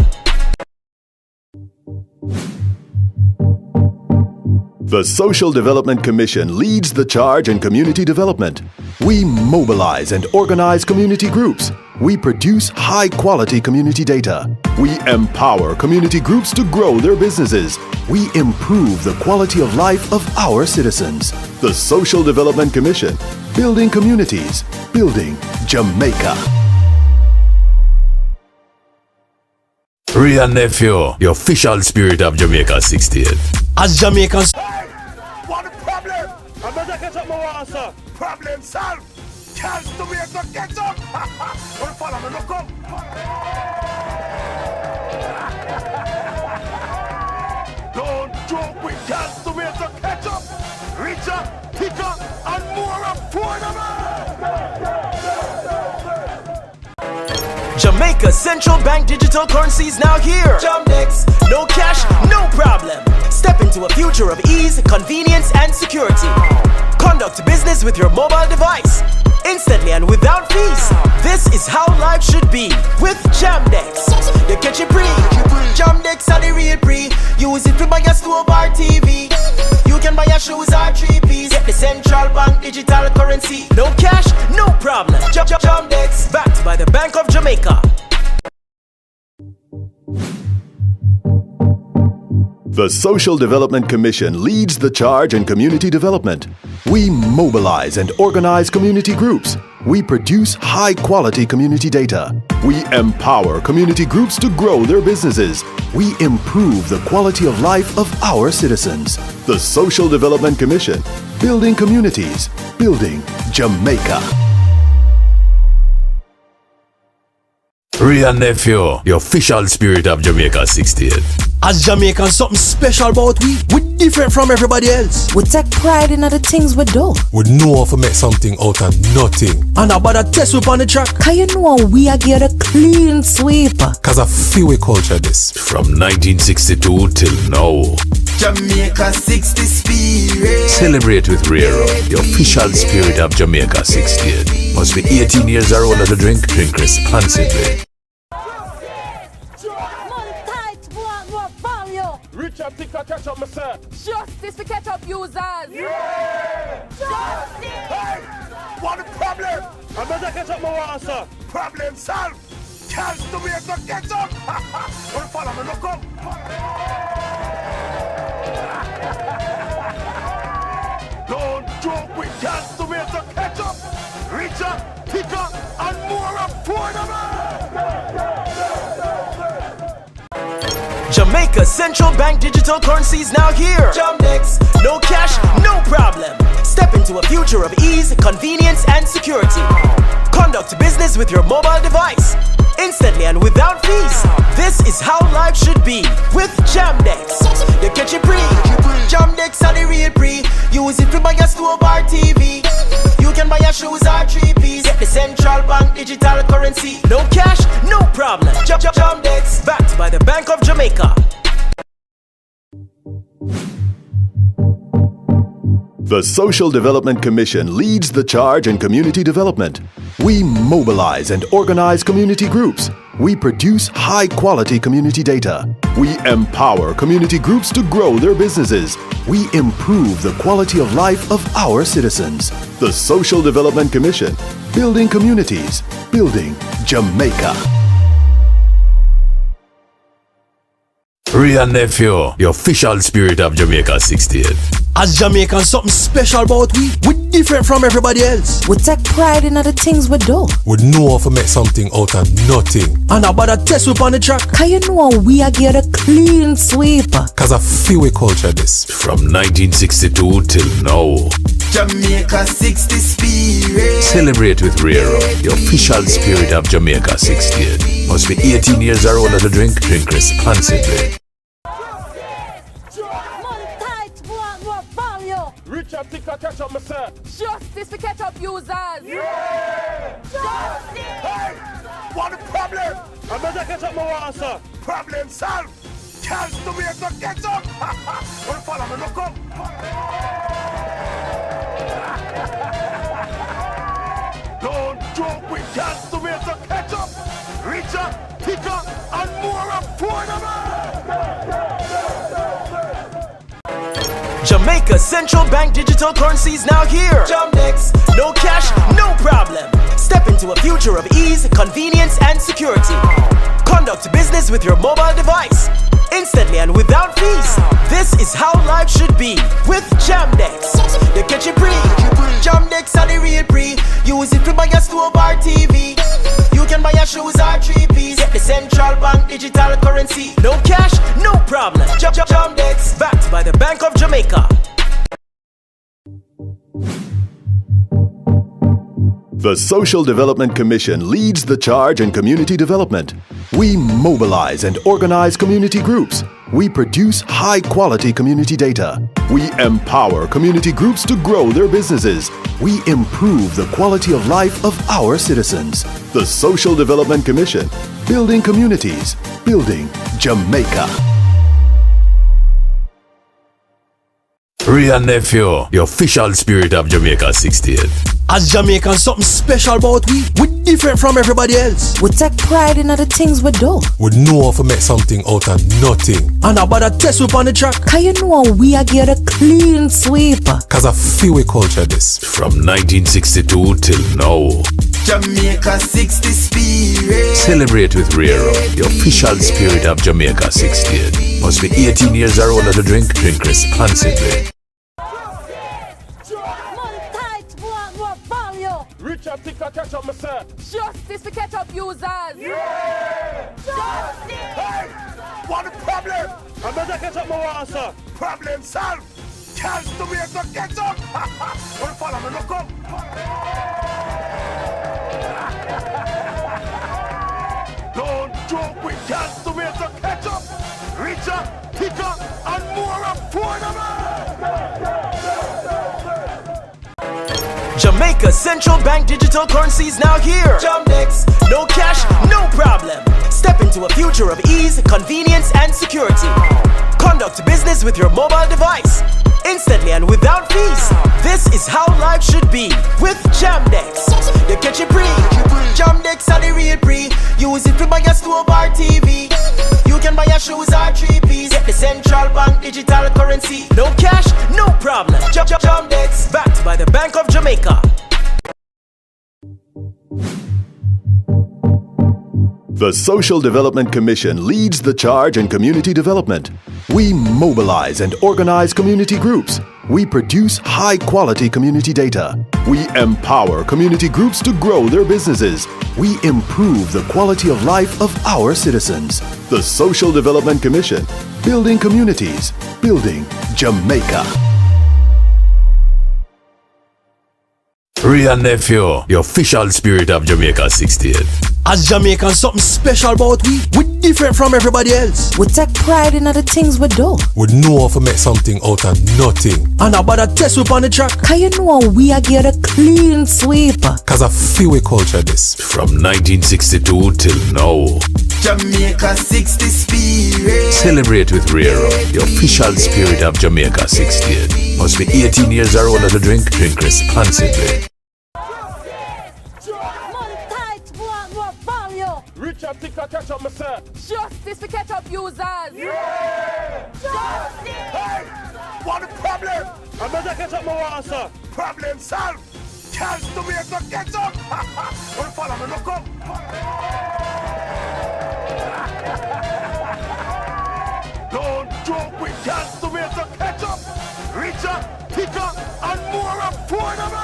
The Social Development Commission leads the charge in community development. We mobilize and organize community groups. We produce high-quality community data. We empower community groups to grow their businesses. We improve the quality of life of our citizens. The Social Development Commission, building communities, building Jamaica. Ray and Nephew, the official spirit of Jamaica 68. As Jamaicans, Hey! What the problem? I'm not catch up my water, sir. Problem solved. Can't to me to catch up. Don't follow me, look up. Don't joke with can't to me to catch up. Richer, thicker, and more affordable. Jamaica's central bank digital currency is now here. Jamdex, no cash, no problem. Step into a future of ease, convenience, and security. Conduct business with your mobile device, instantly and without fees. This is how life should be with Jamdex. You catch it free. Jamdex are the real free. Use it to buy a stove or TV. You can buy your shoes or 3-piece. Get the central bank digital currency. No cash, no problem. Jamdex, backed by the Bank of Jamaica. The Social Development Commission leads the charge in community development. We mobilize and organize community groups. We produce high-quality community data. We empower community groups to grow their businesses. We improve the quality of life of our citizens. The Social Development Commission, building communities, building Jamaica. Ray and Nephew, the official spirit of Jamaica 68. as Jamaicans, something special about we different from everybody else. We take pride in the things we do. We know how to make something out of nothing. And about a test whip on the track. Cause you know we are get a clean sweep. Cause I feel we culture this. From 1962 till now. Jamaica 60 spirit. Celebrate with Rero, the official spirit of Jamaica 68. Must be 18 years or older to drink responsibly. Richard, think I catch up myself. Justice for catch up users. Yeah! Justice! Hey! What the problem? I'm not catch up my water, sir. Problem solved. Can't to me to catch up. Don't follow me, look up. Don't joke with can't to me to catch up. Richer, thicker, and more affordable. Jamaica's central bank digital currency is now here. Jamdex, no cash, no problem. Step into a future of ease, convenience, and security. Conduct business with your mobile device, instantly and without fees. This is how life should be with Jamdex. You catch it free. Jamdex are the real pre. Use it to buy a stove or TV. You can buy your shoes or 3-piece. Get the central bank digital currency. No cash, no problem. Jamdex, backed by the Bank of Jamaica. The Social Development Commission leads the charge in community development. We mobilize and organize community groups. We produce high-quality community data. We empower community groups to grow their businesses. We improve the quality of life of our citizens. The Social Development Commission, building communities, building Jamaica. Ray and nephew, the official spirit of Jamaica 68. As Jamaicans, something special about we different from everybody else. We take pride in the things we do. We know how to make something out of nothing. And about a test whip on the track. Cause you know we are get a clean sweep. Cause I feel we culture this. From 1962 till now. Jamaica 60 spirit. Celebrate with Rero, the official spirit of Jamaica 68. Must be 18 years or older to drink responsibly. Richard, think I catch up myself. Justice for catch up users. Yeah! Justice! Hey! What the problem? I'm gonna catch up my water, sir. Problem solved. Chance to make the catch up. Wanna follow me? Look up. Don't joke with chance to make the catch up. Richer, thicker, and more affordable. Jamaica's central bank digital currency is now here. Jamdex, no cash, no problem. Step into a future of ease, convenience, and security. Conduct business with your mobile device, instantly and without fees. This is how life should be with Jamdex. You catch it free. Jamdex are the real pre. Use it to buy a stove or TV. You can buy your shoes or 3-piece. Get the central bank digital currency. No cash, no problem. Jamdex, backed by the Bank of Jamaica. The Social Development Commission leads the charge in community development. We mobilize and organize community groups. We produce high-quality community data. We empower community groups to grow their businesses. We improve the quality of life of our citizens. The Social Development Commission, building communities, building Jamaica. Ray and nephew, the official spirit of Jamaica 68. As Jamaicans, something special about we different from everybody else. We take pride in the things we do. We know how to make something out of nothing. And about a test whip on the track. Cause you know we are get a clean sweep. Cause I feel we culture this. From 1962 till now. Jamaica 60 spirit. Celebrate with Rero, the official spirit of Jamaica 68. Must be 18 years or older to drink responsibly. Richard, think I catch up myself. Justice for catch up users. Yeah! Justice! Hey! What the problem? I'm gonna catch up my water, sir. Problem solved. Chance to make the catch up. Wanna follow me? Look up. Don't joke with chance to make the catch up. Richer, thicker, and more affordable. Jamaica's central bank digital currency is now here. Jamdex, no cash, no problem. Step into a future of ease, convenience, and security. Conduct business with your mobile device, instantly and without fees. This is how life should be with Jamdex. You catch it free. Jamdex are the real pre. Use it to buy a stove or TV. You can buy your shoes or 3-piece. Get the central bank digital currency. No cash, no problem. Jamdex, backed by the Bank of Jamaica. The Social Development Commission leads the charge in community development. We mobilize and organize community groups. We produce high-quality community data. We empower community groups to grow their businesses. We improve the quality of life of our citizens. The Social Development Commission, building communities, building Jamaica. Ray and Nephew, the official spirit of Jamaica 68. As Jamaicans, something special about we different from everybody else. We take pride in the things we do. We know how to make something out of nothing. And about a test whip on the track. Cause you know we are get a clean sweep. Cause I feel we culture this. From 1962 till now. Jamaica 60 spirit. Celebrate with Rero, the official spirit of Jamaica 68. Must be 18 years or older to drink responsibly. Richard, think I catch up myself. Justice for catch up users. Yeah! Justice! Hey! What the problem? I'm gonna catch up my water, sir. Problem solved. Can't do me to catch up. Wanna follow me, look up. Don't joke with can't do me to catch up. Richer, thicker, and more affordable.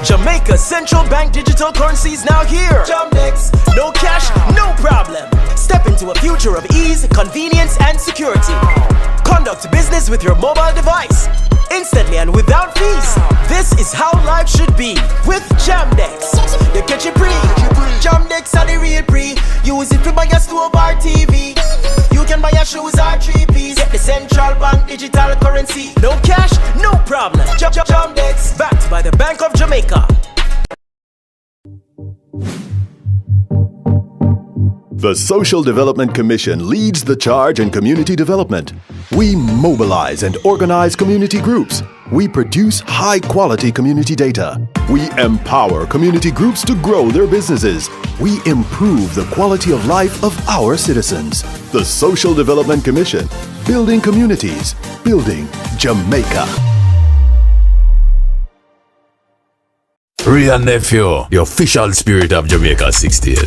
Jamaica Central Bank digital currency is now here. Jamdex, no cash, no problem. Step into a future of ease, convenience, and security. Conduct business with your mobile device, instantly and without fees. This is how life should be with Jamdex. You catch it free. Jamdex are the real pre. Use it to buy a stove or TV. You can buy your shoes or 3-piece. Get the Central Bank digital currency. No cash, no problem. Jamdex, backed by the Bank of Jamaica. The Social Development Commission leads the charge in community development. We mobilize and organize community groups. We produce high-quality community data. We empower community groups to grow their businesses. We improve the quality of life of our citizens. The Social Development Commission, building communities, building Jamaica. Ray and Nephew, the official spirit of Jamaica 68.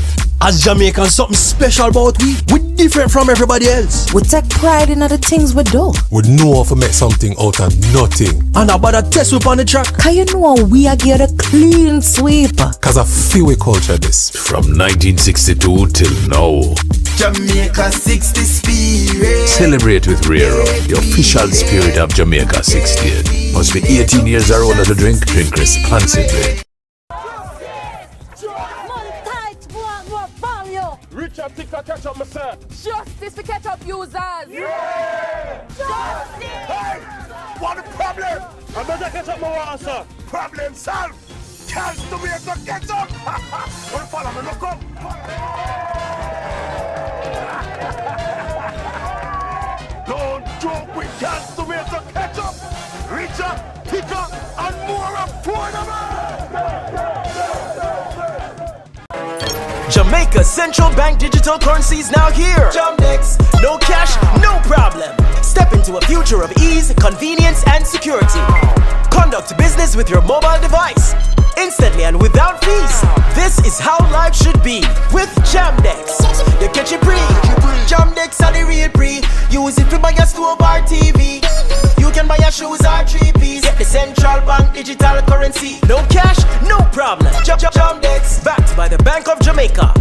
As Jamaicans, something special about we different from everybody else. We take pride in the things we do. We know how to make something out of nothing. And about a test whip on the track. Cause you know we are get a clean sweep. Cause I feel we culture this. From 1962 till now. Jamaica 60 spirit. Celebrate with Rero, the official spirit of Jamaica 68. Must be 18 years or older to drink responsibly. Richard, think I catch up myself. Justice for catch up users. Yeah! Justice! Hey! What the problem? I'm gonna catch up my water, sir. Problem solved. Can't do me to catch up. Wanna follow me, look up. Don't joke with can't do me to catch up. Richer, thicker, and more affordable. Jamaica Central Bank digital currency is now here. Jamdex, no cash, no problem. Step into a future of ease, convenience, and security. Conduct business with your mobile device, instantly and without fees. This is how life should be with Jamdex. You catch it free. Jamdex are the real pre. Use it to buy a stove or TV. You can buy your shoes or 3-piece. Get the Central Bank digital currency. No cash, no problem. Jamdex, backed by the Bank of Jamaica.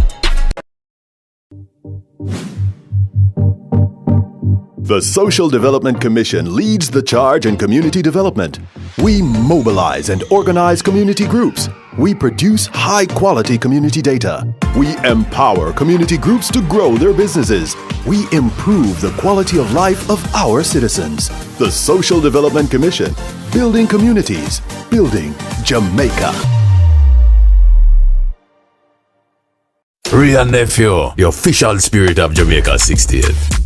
The Social Development Commission leads the charge in community development. We mobilize and organize community groups. We produce high-quality community data. We empower community groups to grow their businesses. We improve the quality of life of our citizens. The Social Development Commission, building communities, building Jamaica. Ray and Nephew, the official spirit of Jamaica 68.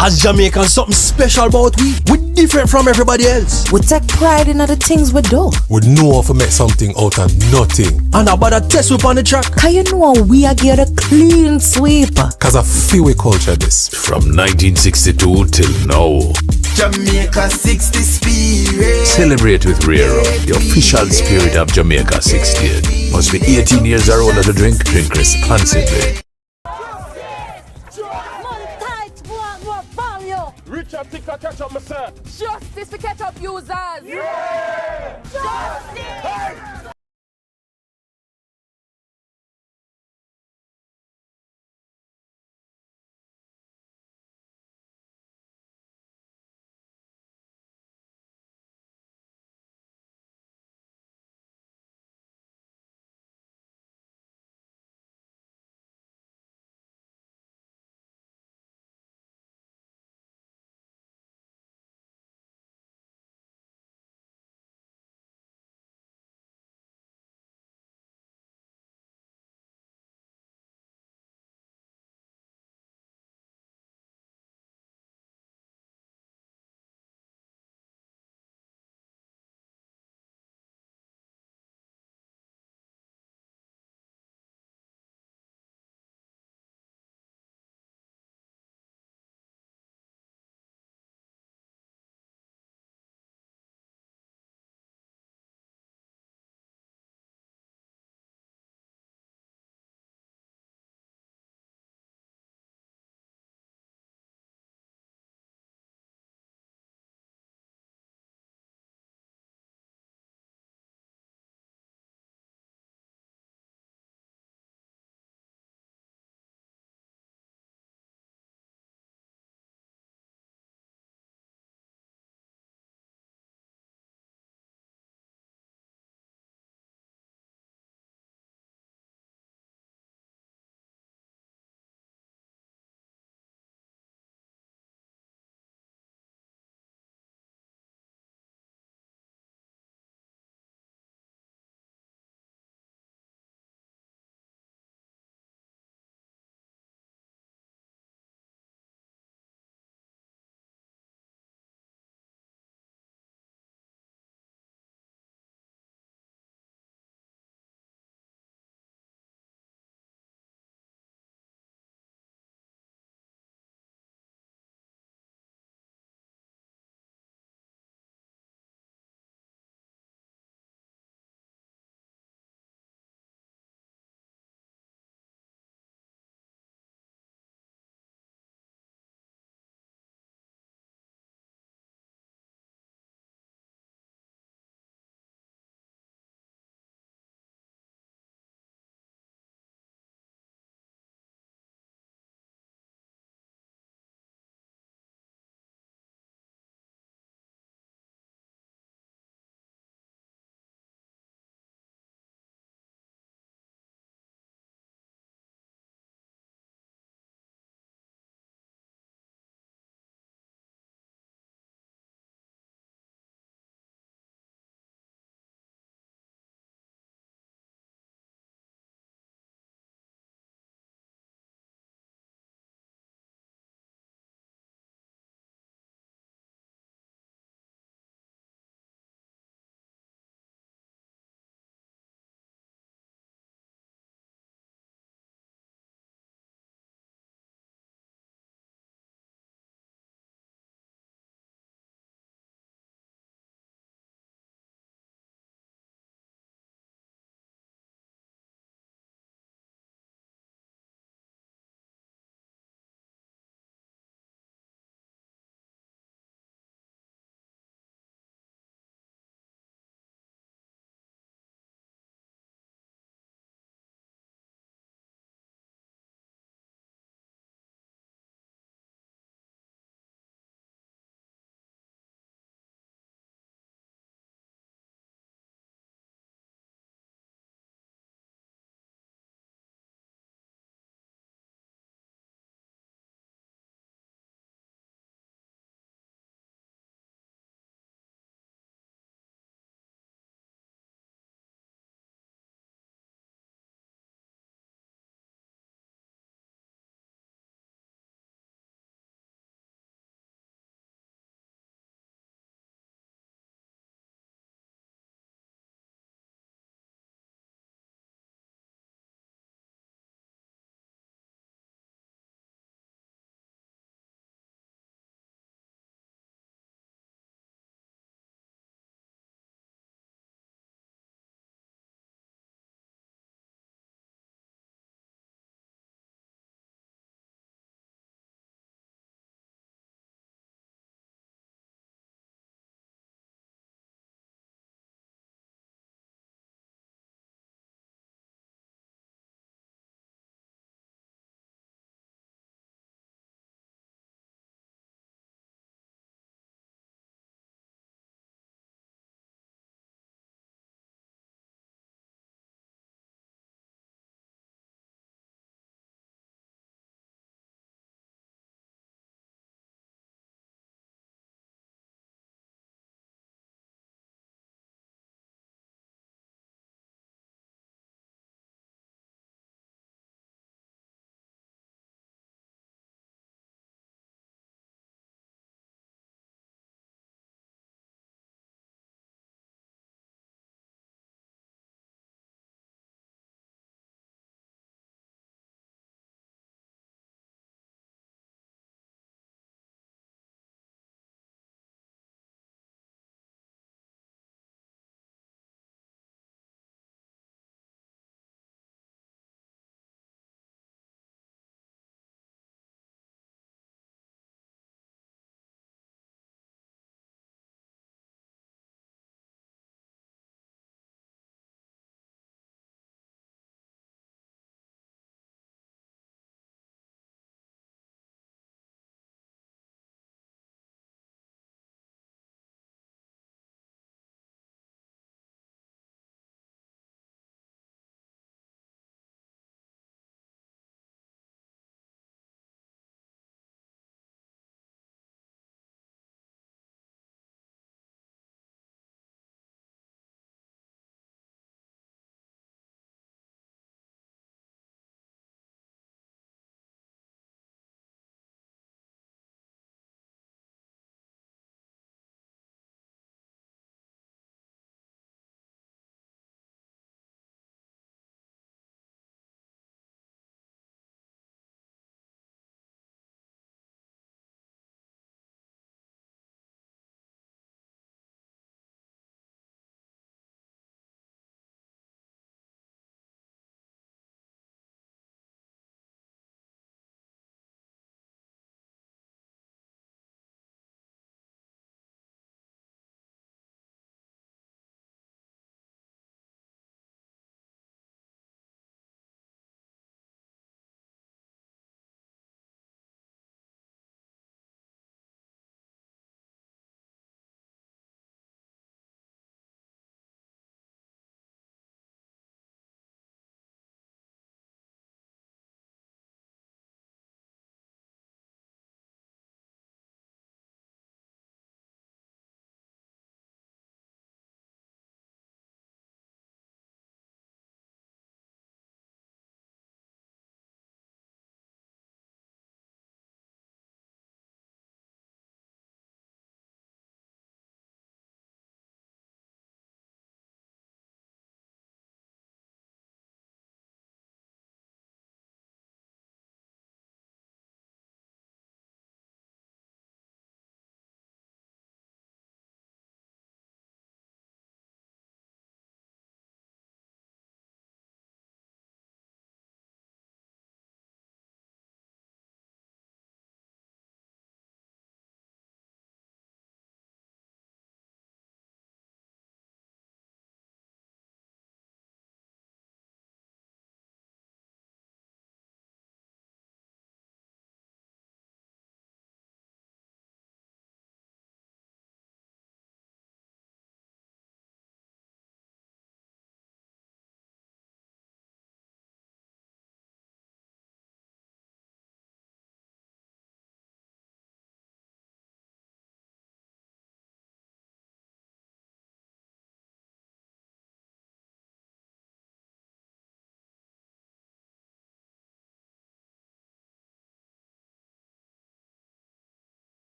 As Jamaicans, something special about we different from everybody else. We take pride in the things we do. We know how to make something out of nothing. And about a test whip on the track. Cause you know we are get a clean sweep. Cause I feel we culture this. From 1962 till now. Jamaica 60 spirit. Celebrate with Rero, the official spirit of Jamaica 68. Must be 18 years or older to drink responsibly. Richard, a tick a catch up, me sir. Justice for catch up users. Yeah! Justice. Hey!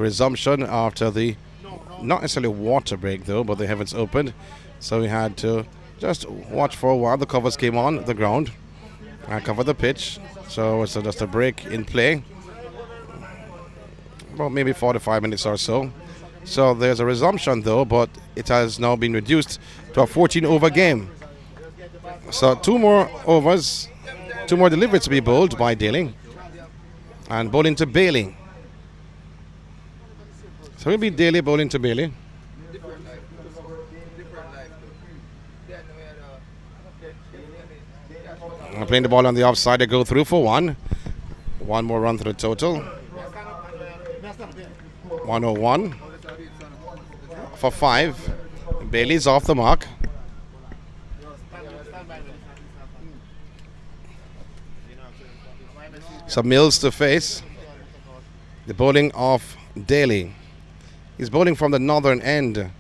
resumption after the, not necessarily water break though, but the heavens opened. So we had to just watch for a while. The covers came on the ground and covered the pitch. So it's just a break in play. Well, maybe 45 minutes or so. So there's a resumption though, but it has now been reduced to a 14-over game. So 2 more overs, 2 more deliveries to be bowled by Gayle. And bowling to Bailey. So it'll be Gayle bowling to Bailey. Playing the ball on the offside, they go through for 1. 1 more run to the total. 101 for 5. Bailey's off the mark. So Mills to face. The bowling of Gayle. He's bowling from the northern end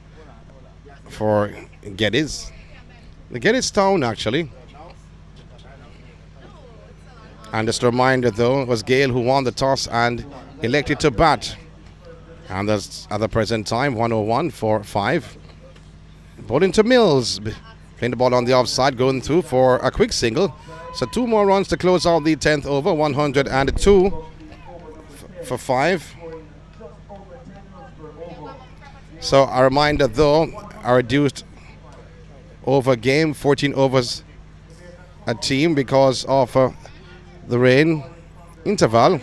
for Geddes. The Gettys Town actually. And just a reminder though, it was Gale who won the toss and elected to bat. And that's at the present time 101 for 5. Bowling to Mills. Playing the ball on the offside, going through for a quick single. So 2 more runs to close out the 10th over. 102 for 5. So a reminder though, a reduced over game, 14 overs a team because of the rain interval.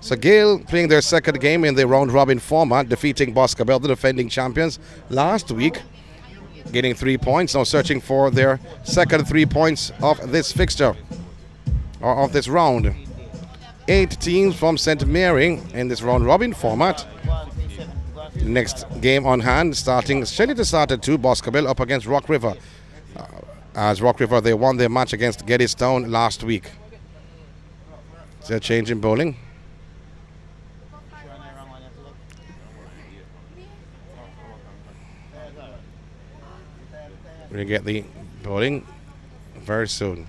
So Gale playing their second game in the round robin format, defeating Boscobel, the defending champions, last week, getting 3 points, now searching for their second 3 points of this fixture, or of this round. 8 teams from St. Mary in this round robin format. Next game on hand, scheduled to start at 2, Boscobel up against Rock River. As Rock River, they won their match against Gettys Town last week. Is there a change in bowling? We're going to get the bowling very soon.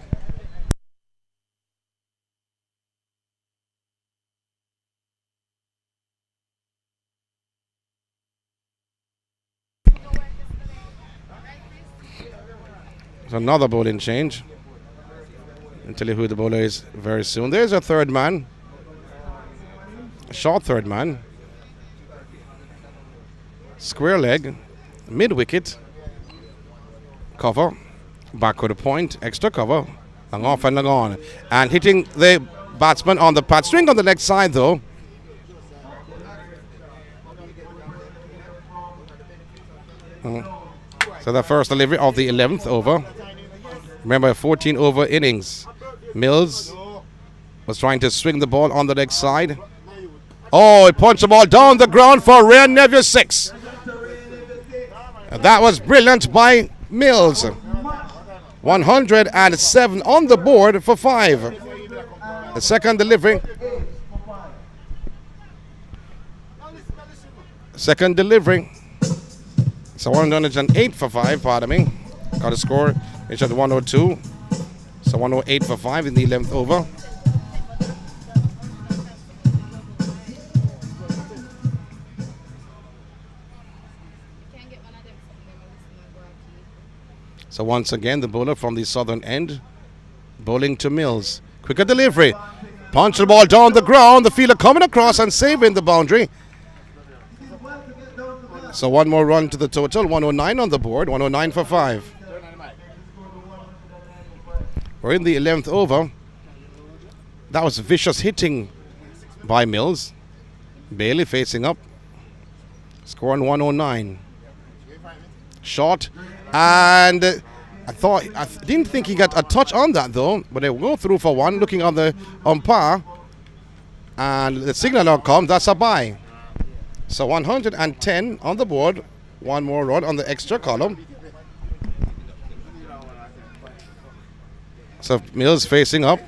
There's another bowling change. I'll tell you who the bowler is very soon. There's a third man. A short third man. Square leg. Mid wicket. Cover. Backward point. Extra cover. Long off and long on. And hitting the batsman on the pad. String on the leg side though. So the first delivery of the 11th over. Remember, 14 over innings. Mills was trying to swing the ball on the leg side. Oh, he punched the ball down the ground for Ray Neville 6. And that was brilliant by Mills. 107 on the board for 5. The second delivery. Second delivery. So 108 for 5, pardon me. Got a score. It's at 102. So 108 for 5 in the 11th over. So once again, the bowler from the southern end, bowling to Mills. Quicker delivery. Punch the ball down the ground. The fielder coming across and saving the boundary. So 1 more run to the total. 109 on the board. 109 for 5. We're in the 11th over. That was vicious hitting by Mills. Bailey facing up. Scoring 109. Shot. And I didn't think he got a touch on that though. But they will go through for 1. Looking on the umpire. And the signal now comes. That's a bye. So 110 on the board. 1 more run on the extra column. So Mills facing up.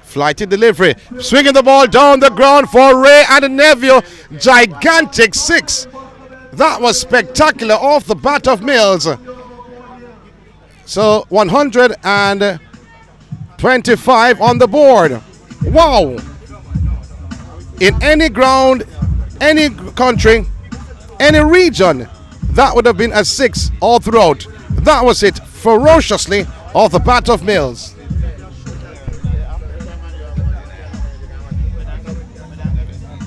Flighty delivery. Swinging the ball down the ground for Ray and Neville. Gigantic 6. That was spectacular off the bat of Mills. So 125 on the board. Wow. in any ground, any country, any region, that would have been a 6 all throughout. That was it, ferociously off the bat of Mills.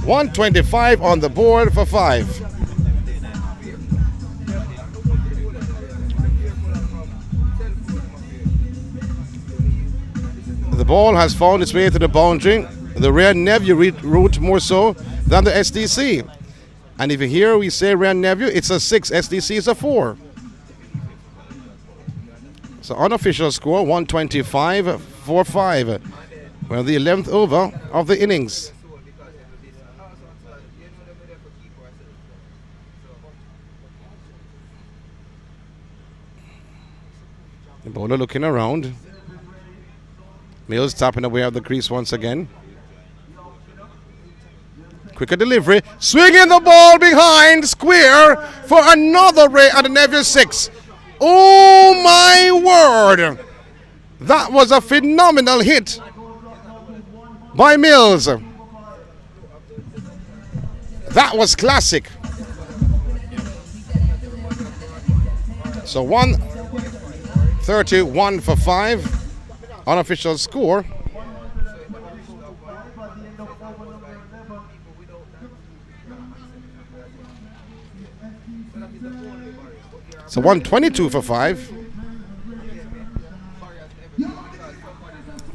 $125 on the board for 5. The ball has found its way to the boundary. The rear nephew route more so than the SDC. And if you hear we say rear nephew, it's a 6. SDC is a 4. So unofficial score 125 for 5. Well, the 11th over of the innings. The bowler looking around. Mills tapping away at the crease once again. Quicker delivery. Swinging the ball behind. Square for another ray at the nephew 6. Oh my word. That was a phenomenal hit by Mills. That was classic. So 131 for 5. Unofficial score. So 122 for 5.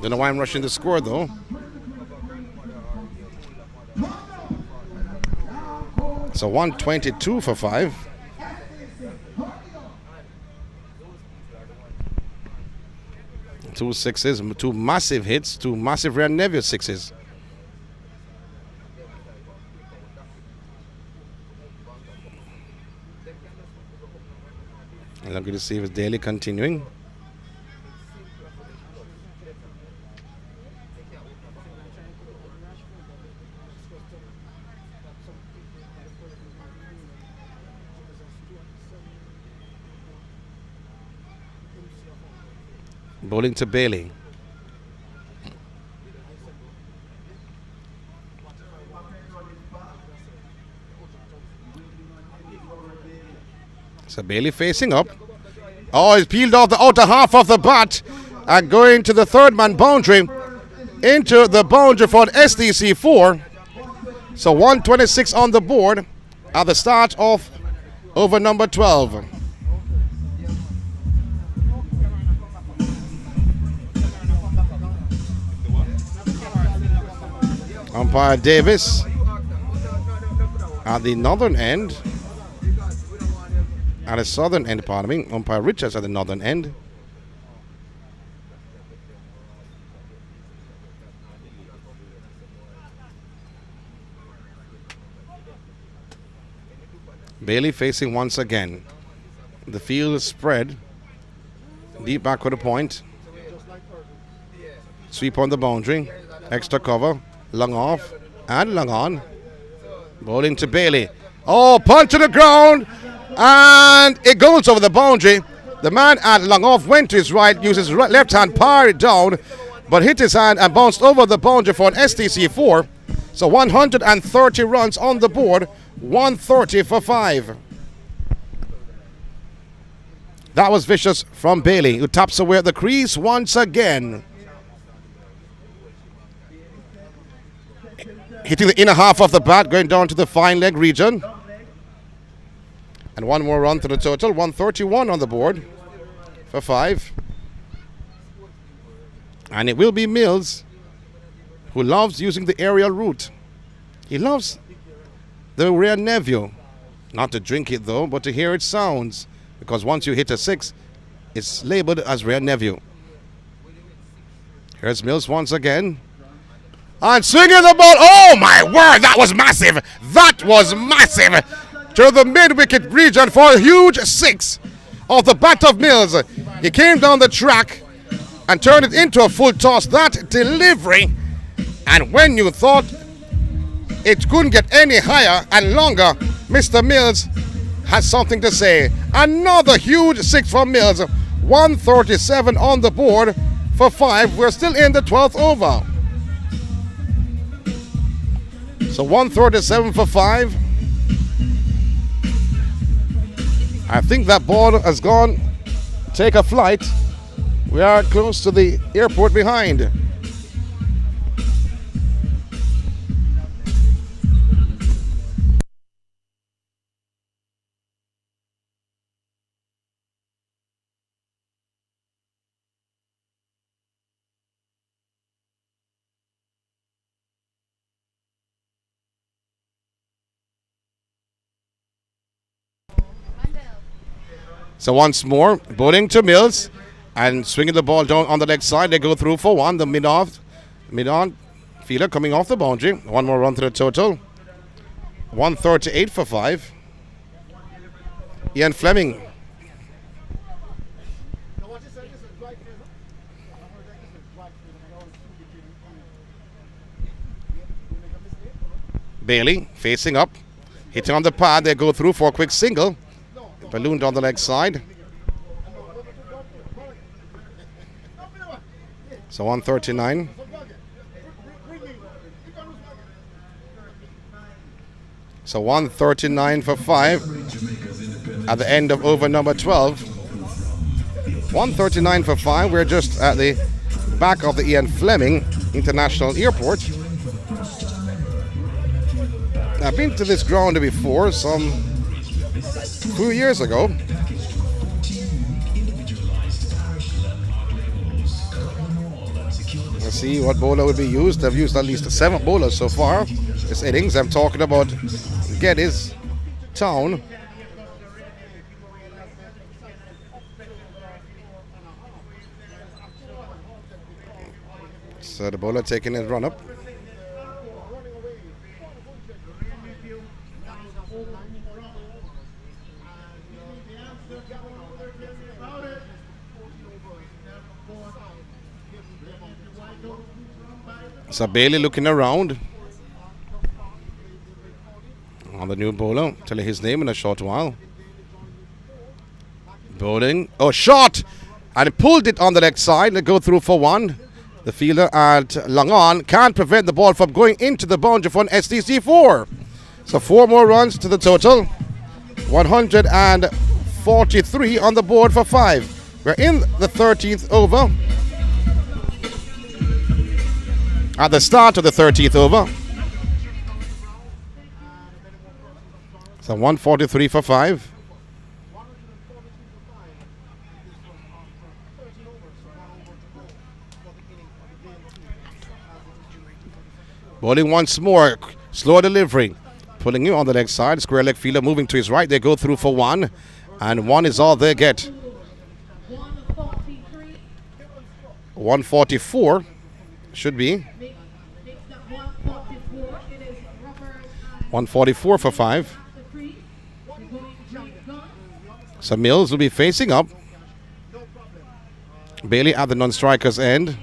Don't know why I'm rushing the score though. So 122 for 5. Two 6s, 2 massive hits, 2 massive rear nephew 6s. And I'm going to see if it's Daly continuing. Bowling to Bailey. So Bailey facing up. Oh, he's peeled off the outer half of the bat and going to the third man boundary. Into the boundary for an SDC 4. So 126 on the board at the start of over number 12. Umpire Davis at the northern end. At the southern end, pardon me. Umpire Richards at the northern end. Bailey facing once again. The field is spread. Deep back with a point. Sweep on the boundary. Extra cover. Long off and long on. Bowling to Bailey. Oh, punch to the ground. And it goes over the boundary. The man at long off went to his right, used his left hand, power it down, but hit his hand and bounced over the boundary for an SDC 4. So 130 runs on the board. 130 for 5. That was vicious from Bailey, who taps away at the crease once again. Hitting the inner half of the bat, going down to the fine leg region. And one more run to the total. 131 on the board for 5. And it will be Mills, who loves using the aerial route. He loves the rear nephew. Not to drink it though, but to hear its sounds. Because once you hit a 6, it's labeled as rear nephew. Here's Mills once again. And swinging the ball. Oh my word, that was massive. That was massive. To the mid-wicket region for a huge 6 off the bat of Mills. He came down the track and turned it into a full toss. That delivery. And when you thought it couldn't get any higher and longer, Mr. Mills has something to say. Another huge 6 from Mills. 137 on the board for 5. We're still in the 12th over. So 137 for 5. I think that ball has gone. Take a flight. We are close to the airport behind. So once more, bowling to Mills and swinging the ball down on the leg side. They go through for 1. The mid-on fielder coming off the boundary. 1 more run to the total. 138 for 5. Ian Fleming. Bailey facing up. Hitting on the pad. They go through for a quick single. Ballooned on the leg side. So 139. So 139 for 5 at the end of over number 12. 139 for 5. We're just at the back of the Ian Fleming International Airport. I've been to this ground before, some few years ago. Let's see what bowler will be used. They've used at least 7 bowlers so far this innings. I'm talking about Gettys Town. So the bowler taking his run up. So Bailey looking around on the new bowler, telling his name in a short while. Bowling. Oh, shot! And he pulled it on the leg side. They go through for 1. The fielder at long on can't prevent the ball from going into the boundary for an SDC 4. So 4 more runs to the total. 143 on the board for 5. We're in the 13th over. At the start of the 13th over. So 143 for 5. Bowling once more. Slow delivery. Pulling you on the leg side. Square leg fielder moving to his right. They go through for 1. And 1 is all they get. 144 should be. 144 for 5. So Mills will be facing up. Bailey at the non-striker's end.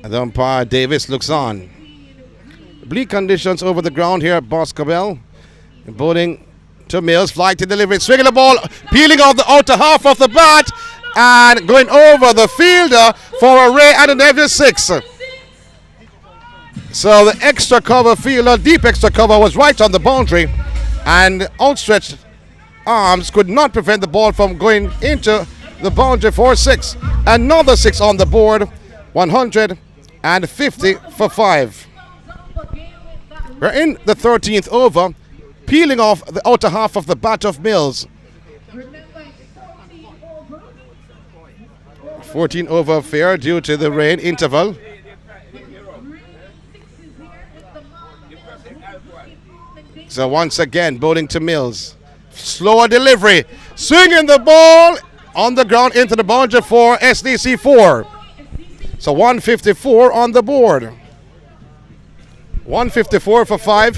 And the umpire Davis looks on. Bleak conditions over the ground here at Bosco Bell. Bowling to Mills, flight to delivery, swinging the ball, peeling off the outer half of the bat and going over the fielder for a Ray and an Evans 6. So the extra cover fielder, deep extra cover, was right on the boundary, and outstretched arms could not prevent the ball from going into the boundary for 6. Another 6 on the board. 150 for 5. We're in the 13th over, peeling off the outer half of the bat of Mills. 14 over fair due to the rain interval. So once again, bowling to Mills. Slower delivery. Swinging the ball on the ground into the boundary for SDC 4. So 154 on the board. 154 for 5.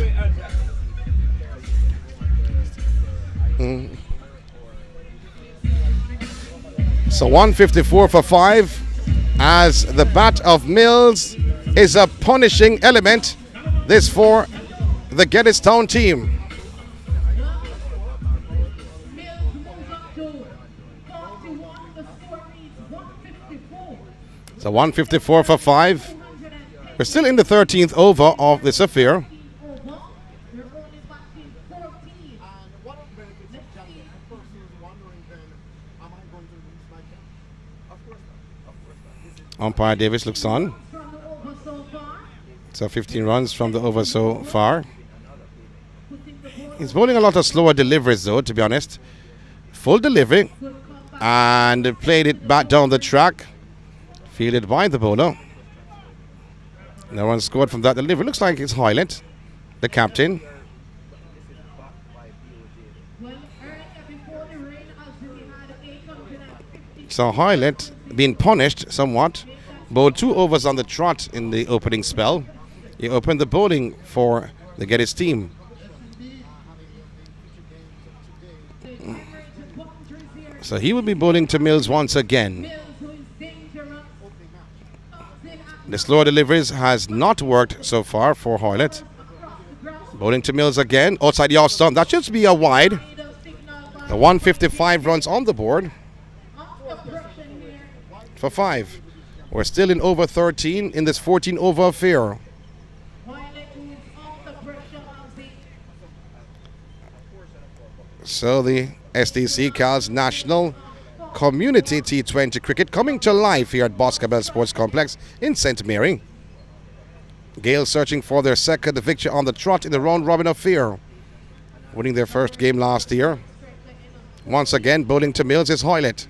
So 154 for 5. As the bat of Mills is a punishing element. This for the Gettys Town team. So 154 for 5. We're still in the 13th over of this affair. Umpire Davis looks on. So 15 runs from the over so far. He's bowling a lot of slower deliveries though, to be honest. Full delivery. And played it back down the track. Fielded by the bowler. No one scored from that delivery. Looks like it's Hoylett, the captain. So Hoylett being punished somewhat. Bowled 2 overs on the trot in the opening spell. He opened the bowling for the Gettys team. So he will be bowling to Mills once again. The slower deliveries has not worked so far for Hoylett. Bowling to Mills again. Outside the off stump. That should be a wide. The 155 runs on the board. For 5. We're still in over 13 in this 14 over affair. So the SDC Cals National Community T20 Cricket coming to life here at Bosco Bell Sports Complex in St. Mary. Gale searching for their second victory on the trot in the round robin affair, winning their first game last year. Once again, bowling to Mills is Hoylett.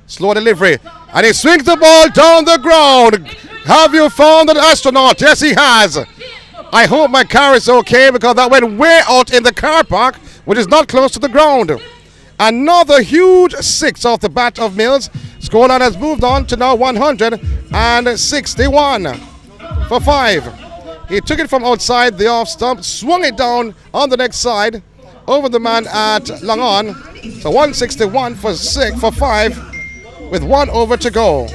Slow delivery, and he swings the ball down the ground. Have you found an astronaut? Yes, he has. I hope my car is okay because that went way out in the car park, which is not close to the ground. Another huge 6 off the bat of Mills. Scoreline has moved on to now 161 for 5. He took it from outside the off stump, swung it down on the next side over the man at long on. So 161 for 5 with 1 over to go.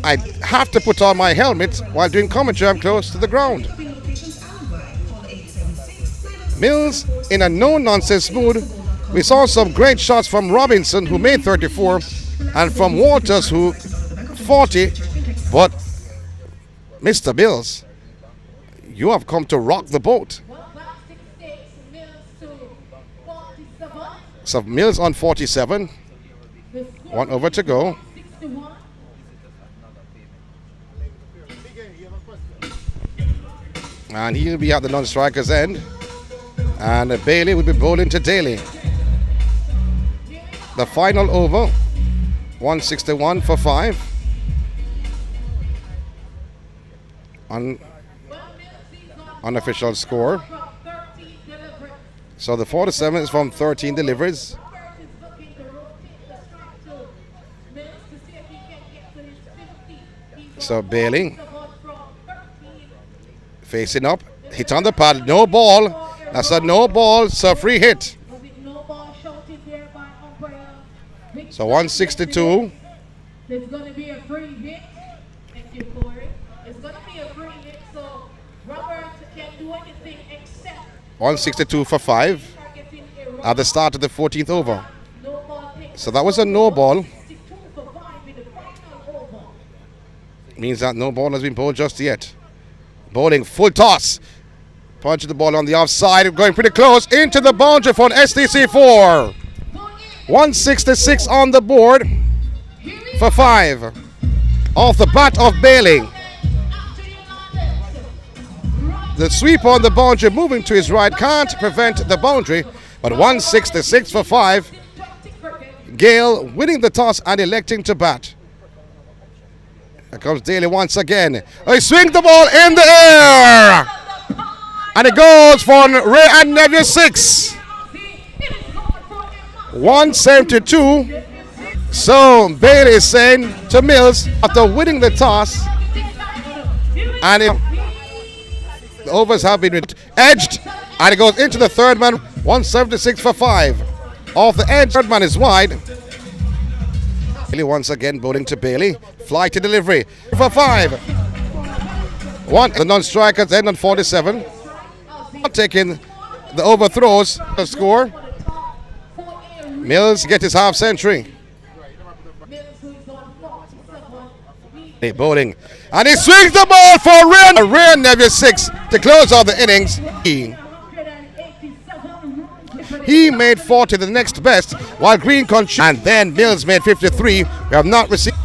I have to put on my helmet while doing commentary. I'm close to the ground. Mills in a no-nonsense mood. We saw some great shots from Robinson, who made 34, and from Walters, who 40. But Mr. Mills, you have come to rock the boat. So Mills on 47. 1 over to go. And he'll be at the non-striker's end. And Bailey will be bowling to Daly. The final over, 161 for 5. Unofficial score. So the 47 is from 13 deliveries. So Bailey facing up, hit on the pad, no ball. That's a no ball, so free hit. So 162. There's going to be a free hit. Thank you, Corey. It's going to be a free hit, so Robert can't do anything except 162 for 5 at the start of the 14th over. So that was a no ball. Means that no ball has been bowled just yet. Bowling full toss. Punching the ball on the offside, going pretty close into the boundary for an SDC 4. 166 on the board for 5. Off the bat of Bailey. The sweep on the boundary moving to his right can't prevent the boundary, but 166 for 5. Gale winning the toss and electing to bat. Here comes Daly once again. He swings the ball in the air. And it goes for Ray and Neville 6. 172. So Bailey is saying to Mills, after winning the toss, and the overs have been edged, and it goes into the third man, 176 for 5. Off the edge, third man is wide. Bailey once again bowling to Bailey. Fly to delivery for 5. 1. The non-strikers end on 47. Not taking the overthrows to score. Mills gets his half century. Hey, bowling. And he swings the ball for Ray Neville 6 to close out the innings. He made 40, the next best, while Green and then Mills made 53. We have not received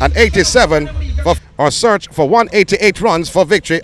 an 87 for our search for 188 runs for victory.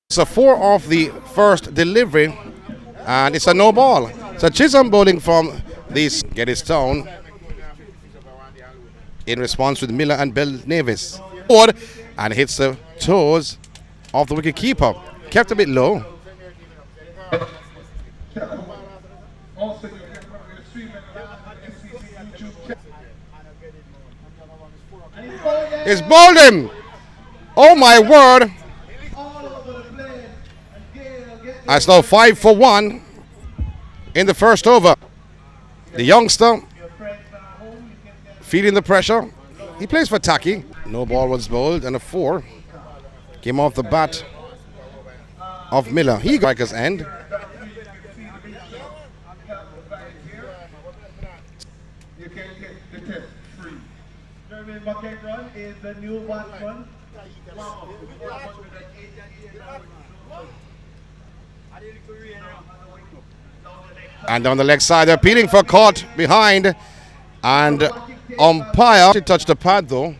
So 4 off the first delivery, and it's a no ball. So Chisholm bowling from this Gettys Town in response with Miller and Bell Nevis. And hits the toes of the wicket keeper. Kept a bit low. It's bowled him. Oh my word. That's now 5 for 1 in the first over. The youngster feeling the pressure. He plays for Taki. No ball was bowled, and a 4 came off the bat of Miller. He got his end. You can get the test free. Jeremy Bucket Run is the new batsman. And on the leg side, they're appealing for caught behind. And umpire, she touched the pad though.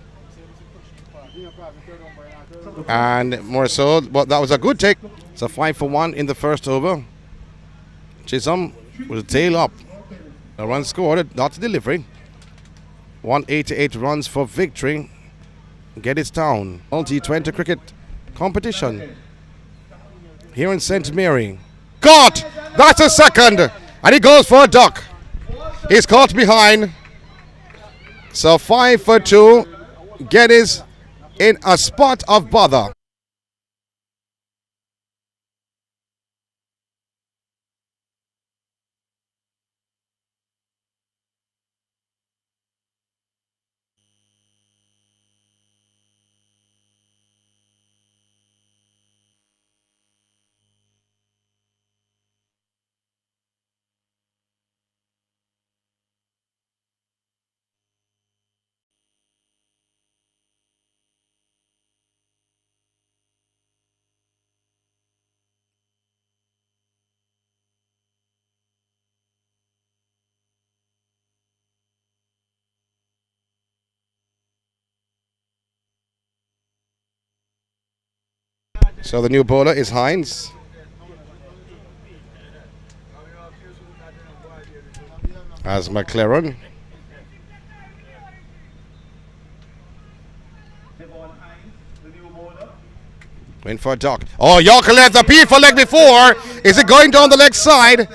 And more so, but that was a good take. It's a 5 for 1 in the first over. Chisholm with a tail up. A run scored, not delivery. 188 runs for victory. Gettys Town. T20 cricket competition here in St. Mary. Caught! That's a second! And he goes for a duck. He's caught behind. So 5 for 2. Geddes in a spot of bother. So the new bowler is Hines. As McLaren. Went for a duck. Oh, Yorker left the P for leg before. Is it going down the leg side?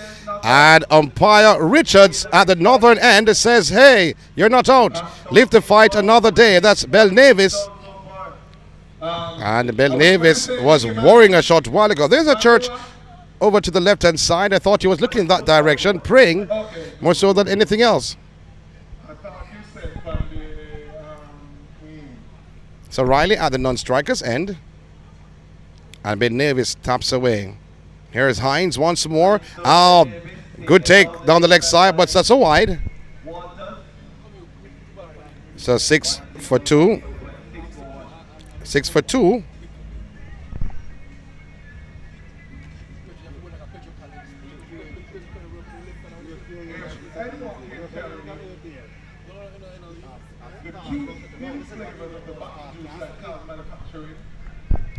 And umpire Richards at the northern end says, hey, you're not out. Live to fight another day. That's Bell Navis. And Bell Navis was worrying a short while ago. There's a church over to the left-hand side. I thought he was looking in that direction, praying more so than anything else. So Riley at the non-striker's end. And Ben Navis taps away. Here is Hines once more. Oh, good take down the leg side, but that's a wide. So 6 for 2. 6 for 2.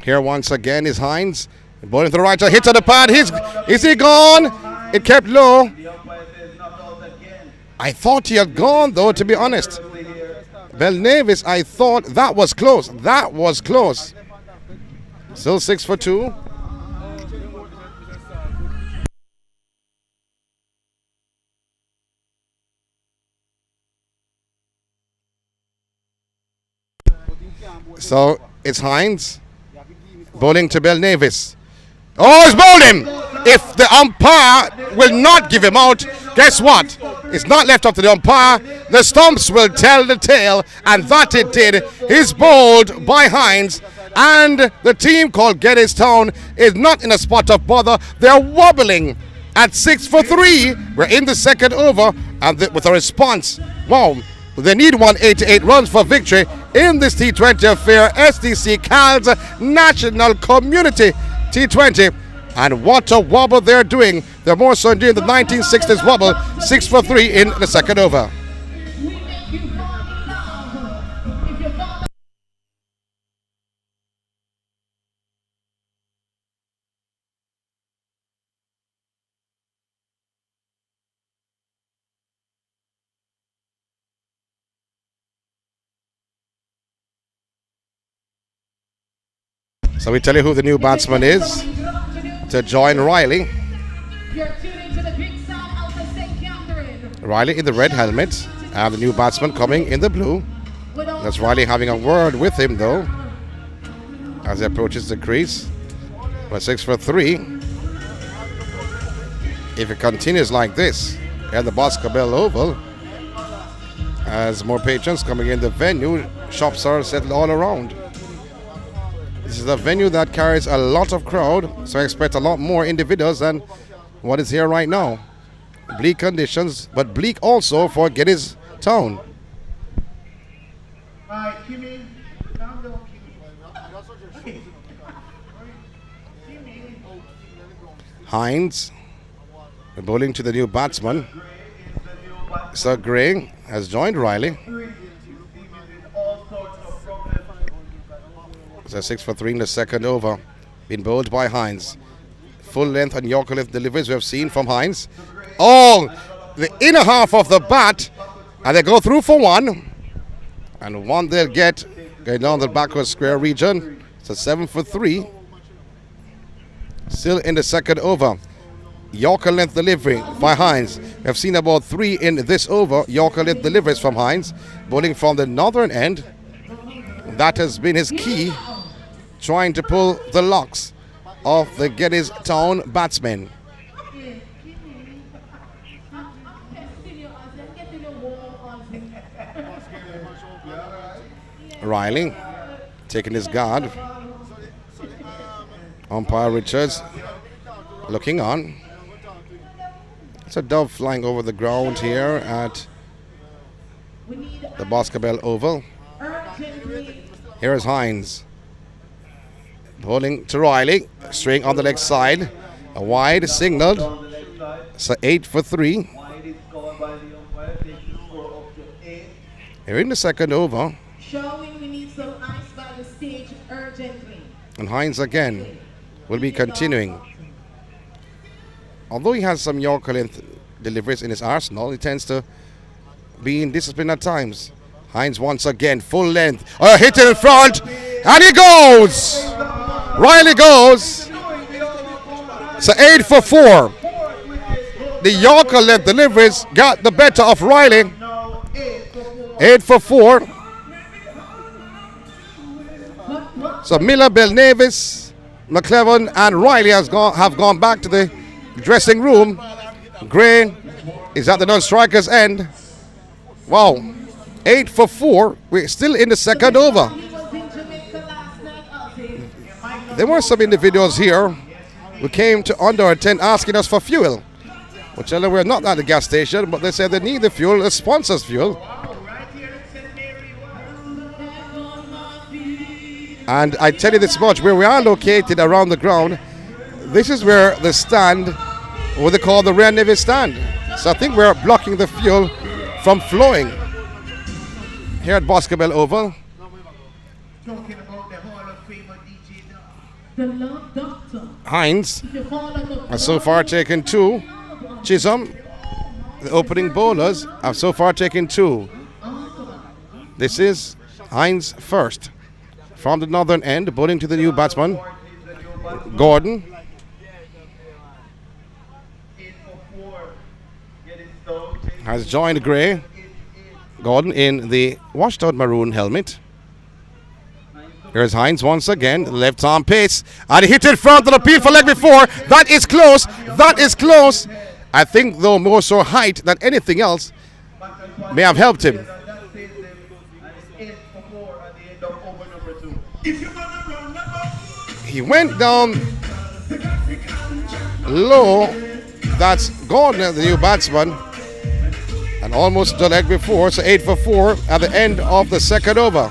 Here once again is Hines. Bowling to the right, hits on the pad. Is he gone? It kept low. I thought he had gone though, to be honest. Bell Navis, I thought that was close. That was close. Still 6 for 2. So it's Hines bowling to Bell Navis. Oh, he's bowled him! If the umpire will not give him out, guess what? It's not left up to the umpire. The stumps will tell the tale, and that it did. He's bowled by Hines, and the team called Gettys Town is not in a spot of bother. They're wobbling at 6 for 3. We're in the second over, and with a response. Wow, they need 188 runs for victory in this T20 affair. SDC Cal's National Community T20. And what a wobble they're doing. They're more so doing the 1960s wobble. 6 for 3 in the second over. So we tell you who the new batsman is to join Riley. Riley in the red helmet, and the new batsman coming in the blue. That's Riley having a word with him though as he approaches the crease. But 6 for 3. If it continues like this at the Boscobel Oval, as more patrons coming in the venue, shops are settled all around. This is a venue that carries a lot of crowd, so I expect a lot more individuals than what is here right now. Bleak conditions, but bleak also for Gettys Town. Hines bowling to the new batsman. Sir Gray has joined Riley. So 6 for 3 in the second over. Been bowled by Hines. Full length and Yorker length deliveries we have seen from Hines. Oh, the inner half of the bat. And they go through for 1. And 1 they'll get going down the backward square region. So 7 for 3. Still in the second over. Yorker length delivery by Hines. We have seen about 3 in this over. Yorker length deliveries from Hines. Bowling from the northern end. That has been his key, trying to pull the locks of the Gettys Town batsmen. Riley taking his guard. Umpire Richards looking on. It's a dove flying over the ground here at the Boscobel Oval. Here is Hines bowling to Riley, string on the leg side, a wide signaled. So 8 for 3. Here in the second over. Showing we need some ice by the stage urgently. And Hines again will be continuing. Although he has some Yorker length deliveries in his arsenal, he tends to be indisciplined at times. Hines once again, full length. Hit it in front, and he goes! Riley goes. So 8 for 4. The Yorker length deliveries got the better of Riley. 8 for 4. So Miller, Belnavis, McClevon, and Riley have gone back to the dressing room. Gray is at the non-striker's end. Wow. 8 for 4. We're still in the second over. There were some individuals here who came to under our tent asking us for fuel. Which we're not at the gas station, but they said they need the fuel, the sponsors fuel. And I tell you this much, where we are located around the ground, this is where the stand, what they call the rear navy stand. So I think we're blocking the fuel from flowing. Here at Boscobel Oval. The Love Doctor. Hines has so far taken 2. Chisholm, the opening bowlers, have so far taken 2. This is Hines first. From the northern end, bowling to the new batsman, Gordon. Has joined Gray. Gordon in the washed out maroon helmet. Here's Hines once again, left arm pace, and he hit it front of the peel for leg before. That is close. That is close. I think, though, more so height than anything else may have helped him. He went down low. That's Gordon, the new batsman, and almost the leg before. So 8 for 4 at the end of the second over.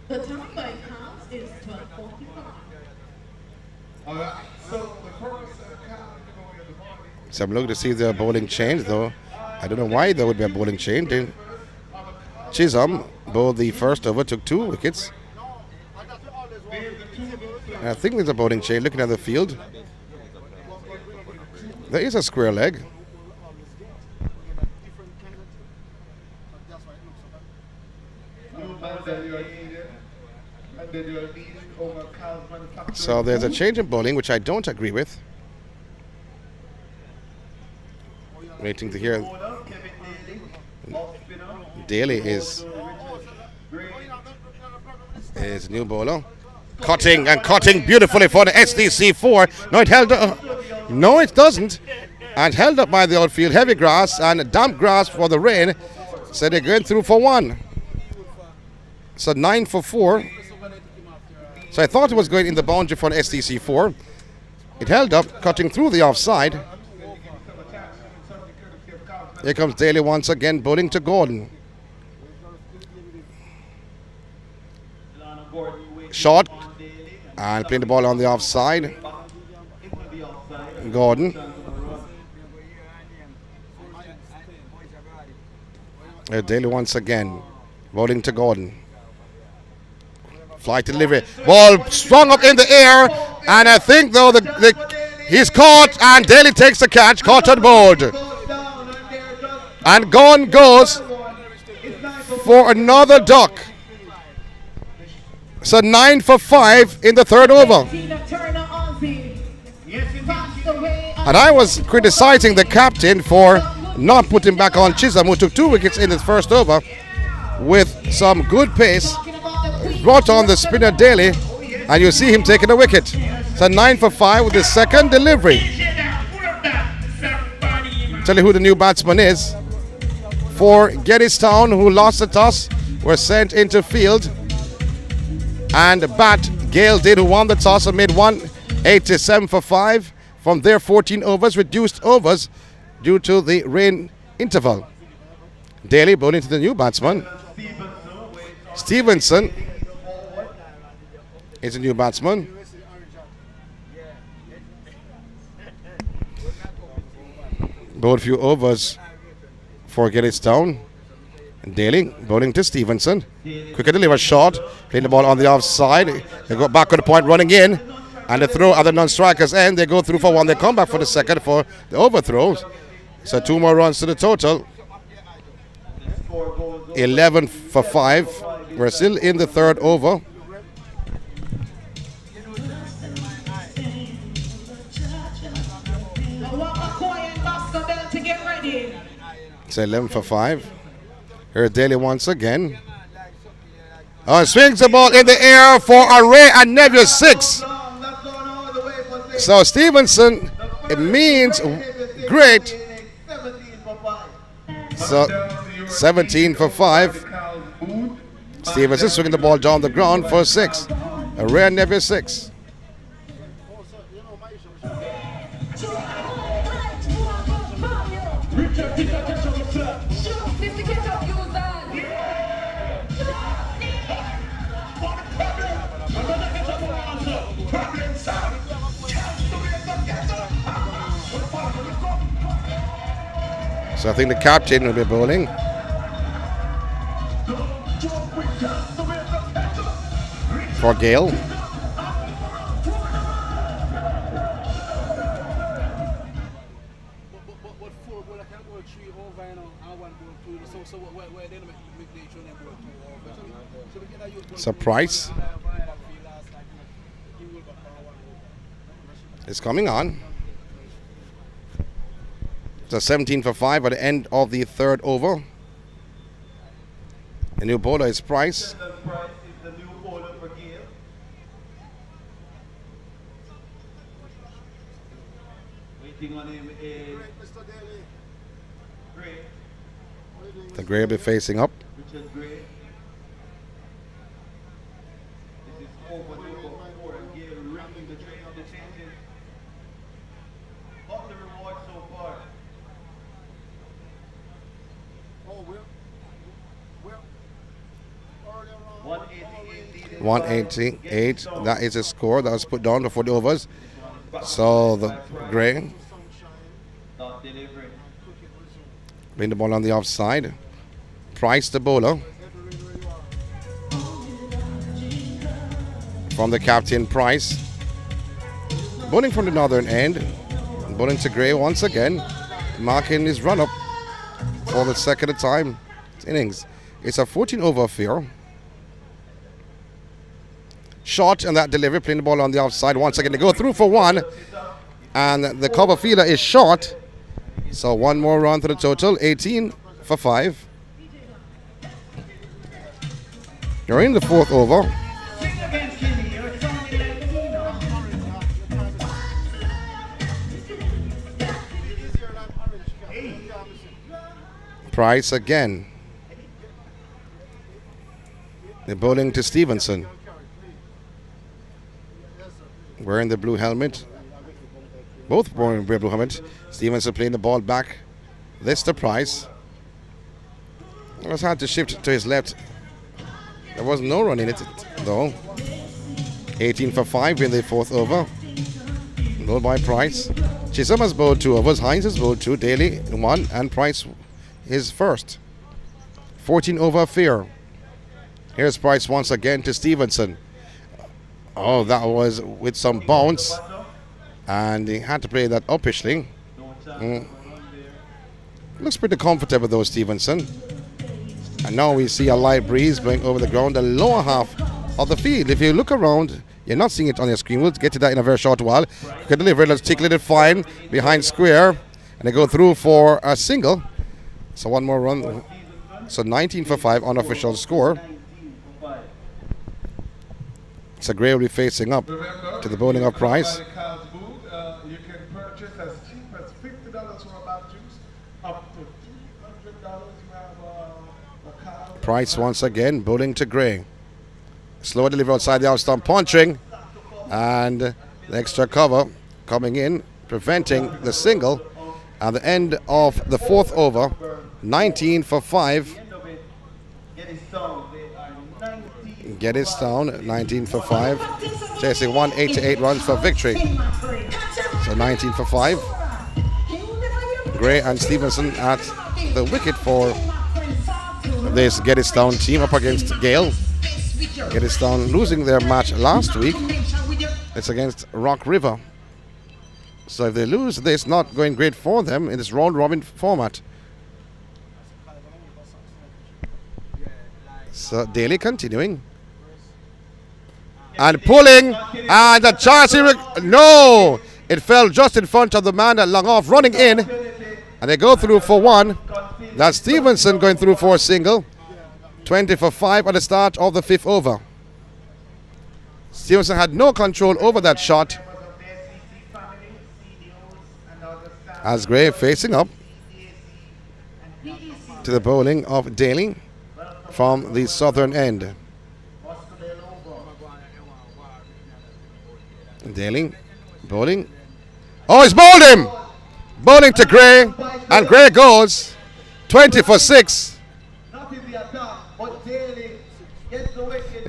The time by counts is 12:45. So I'm looking to see the bowling change, though. I don't know why there would be a bowling change. Chisholm bowled the first over, took 2 wickets. And I think there's a bowling change. Looking at the field, there is a square leg. So there's a change in bowling, which I don't agree with. Waiting to hear. Daly is new bowler. Cutting and cutting beautifully for the SDC 4. No, it held up. No, it doesn't. And held up by the outfield. Heavy grass and damp grass for the rain. So they're going through for 1. So 9 for 4. So I thought it was going in the boundary for an SDC 4. It held up, cutting through the offside. Here comes Daly once again, bowling to Gordon. Short. And playing the ball on the offside. Gordon. Daly once again, bowling to Gordon. Flight delivery. Ball swung up in the air. And I think, though, he's caught. And Daly takes the catch. Caught and bowled. And gone goes for another duck. So 9 for 5 in the third over. And I was criticizing the captain for not putting back on Chisholm, who took 2 wickets in his first over with some good pace. Brought on the spinner Daly, and you see him taking a wicket. So 9 for 5 with his second delivery. Tell you who the new batsman is. For Gettys Town, who lost the toss, were sent into field. And bat Gale did, who won the toss and made 187 for 5. From there, 14 overs, reduced overs due to the rain interval. Daly bowling to the new batsman. Stevenson is a new batsman. Bowled few overs for Gettys Town. Daly bowling to Stevenson. Quicker deliver short. Playing the ball on the offside. They go back on the point, running in. And the throw at the non-strikers end. They go through for one. They come back for the second for the overthrows. So 2 more runs to the total. 11 for 5. We're still in the third over. It's 11 for 5. Here Daly once again. Oh, swings the ball in the air for a Ray and Neville 6. So Stevenson, it means great. So 17 for 5. Stevenson swinging the ball down the ground for 6. A Ray and Neville 6. So I think the captain will be bowling. For Gale. So Price is coming on. So 17 for 5 at the end of the third over. The new bowler is Price. The Gray will be facing up. .188. That is a score that was put down before the overs. So the Gray bring the ball on the offside. Price the bowler. From the captain Price. Bowling from the northern end. Bowling to Gray once again. Marking his run up for the second time. Innings. It's a 14 over affair. Short and that delivery, playing the ball on the offside once again. They go through for 1, and the cover fielder is short. So 1 more run to the total, 18 for 5. You're in the fourth over. Price again. They're bowling to Stevenson. Wearing the blue helmet. Both wearing the blue helmet. Stevenson playing the ball back. This to Price. It was hard to shift to his left. There was no run in it though. 18 for 5 in the fourth over. Bowled by Price. Chisholm has bowled 2 overs. Hines has bowled 2. Daly 1. And Price his first. 14 over affair. Here's Price once again to Stevenson. Oh, that was with some bounce. And he had to play that uppishly. Looks pretty comfortable though, Stevenson. And now we see a light breeze blowing over the ground, the lower half of the field. If you look around, you're not seeing it on your screen. We'll get to that in a very short while. You can deliver it. Let's tickle it fine behind square. And they go through for a single. So 1 more run. So 19 for 5 unofficial score. So Gray will be facing up to the bowling of Price. You can purchase as cheap as $50 for a bath juice, up to $300 you have a card. Price once again bowling to Gray. Slow delivery outside the off stump, punching, and the extra cover coming in, preventing the single. At the end of the fourth over, 19 for 5. Gettys Town, 19 for 5, chasing 188 runs for victory. So 19 for 5. Gray and Stevenson at the wicket for this Gettys Town team up against Gale. Gettys Town losing their match last week. It's against Rock River. So if they lose, it's not going great for them in this round-robin format. So Daly continuing. And pulling. And the chance here. No! It fell just in front of the man that long off, running in. And they go through for one. That's Stevenson going through for a single. 20 for 5 at the start of the 5th over. Stevenson had no control over that shot. As Gray facing up to the bowling of Daly from the southern end. Daly bowling. Oh, he's bowled him! Bowling to Gray, and Gray goes 20 for 6.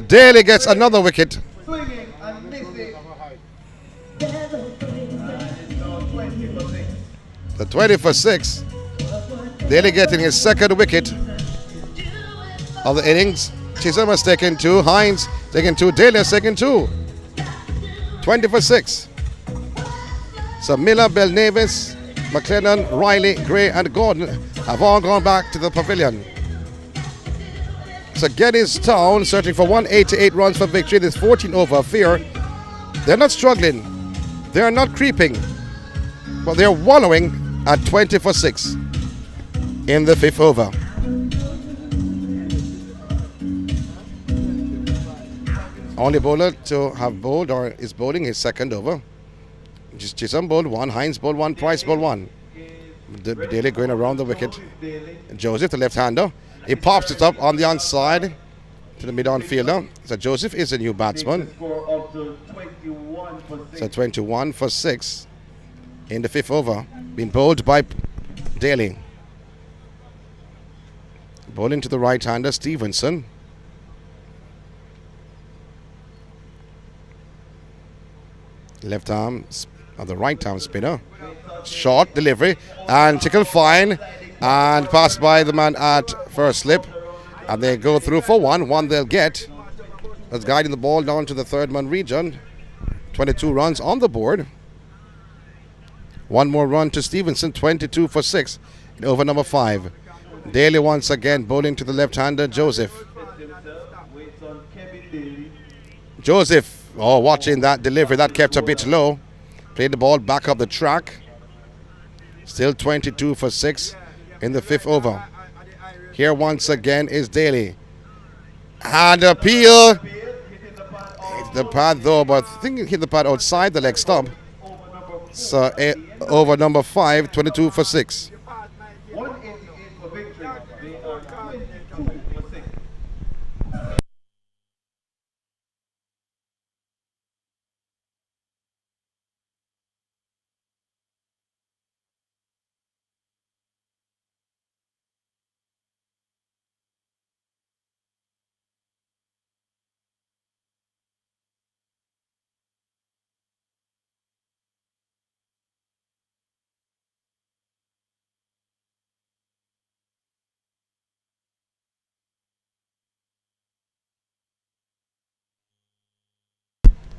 Daly gets another wicket. The 20 for 6. Daly getting his second wicket of the innings. Chisholm has taken 2. Hines taken 2. Daly has taken 2. 20 for 6. So Miller, Belnavis, McLennan, Riley, Gray and Gordon have all gone back to the pavilion. So Gettys Town searching for 188 runs for victory. This 14 over fear. They're not struggling. They're not creeping. But they're wallowing at 20 for 6 in the 5th over. Only bowler to have bowled or is bowling his second over. Chisholm bowled 1, Hines bowled 1, Price bowled 1. Daly going around the wicket. Joseph, the left-hander. He pops it up on the onside to the mid-on fielder. So Joseph is a new batsman. So 21 for 6 in the 5th over. Being bowled by Daly. Bowling to the right-hander, Stevenson. Left arm, the right arm spinner. Short delivery and tickle fine and passed by the man at first slip. And they go through for one they'll get. That's guiding the ball down to the third man region. 22 runs on the board. One more run to Stevenson, 22 for 6 in over number 5. Daly once again bowling to the left-hander, Joseph. Joseph, watching that delivery, that kept a bit low. Played the ball back up the track. Still 22 for 6 in the 5th over. Here once again is Daly. And appeal. Hit the pad though, but I think it hit the pad outside the leg stump. So over number 5, 22 for 6.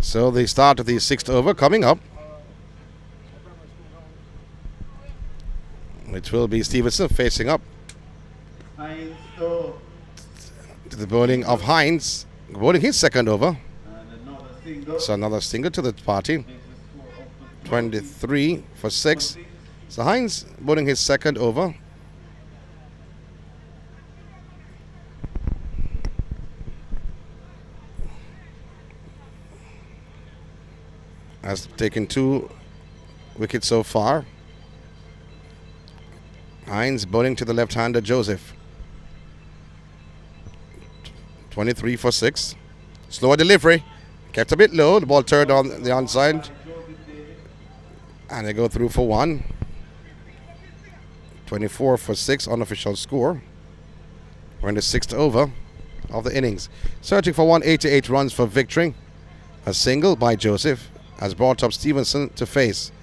So the start of the 6th over coming up. It will be Stevenson facing up to the bowling of Hines, bowling his second over. So another single to the party. 23 for 6. So Hines bowling his second over. Has taken 2 wickets so far. Hines bowling to the left-hander, Joseph. 23 for 6. Slower delivery. Kept a bit low. The ball turned on the onside. And they go through for 1. 24 for 6 unofficial score. We're in the 6th over of the innings. Searching for 188 runs for victory. A single by Joseph has brought up Stevenson to face.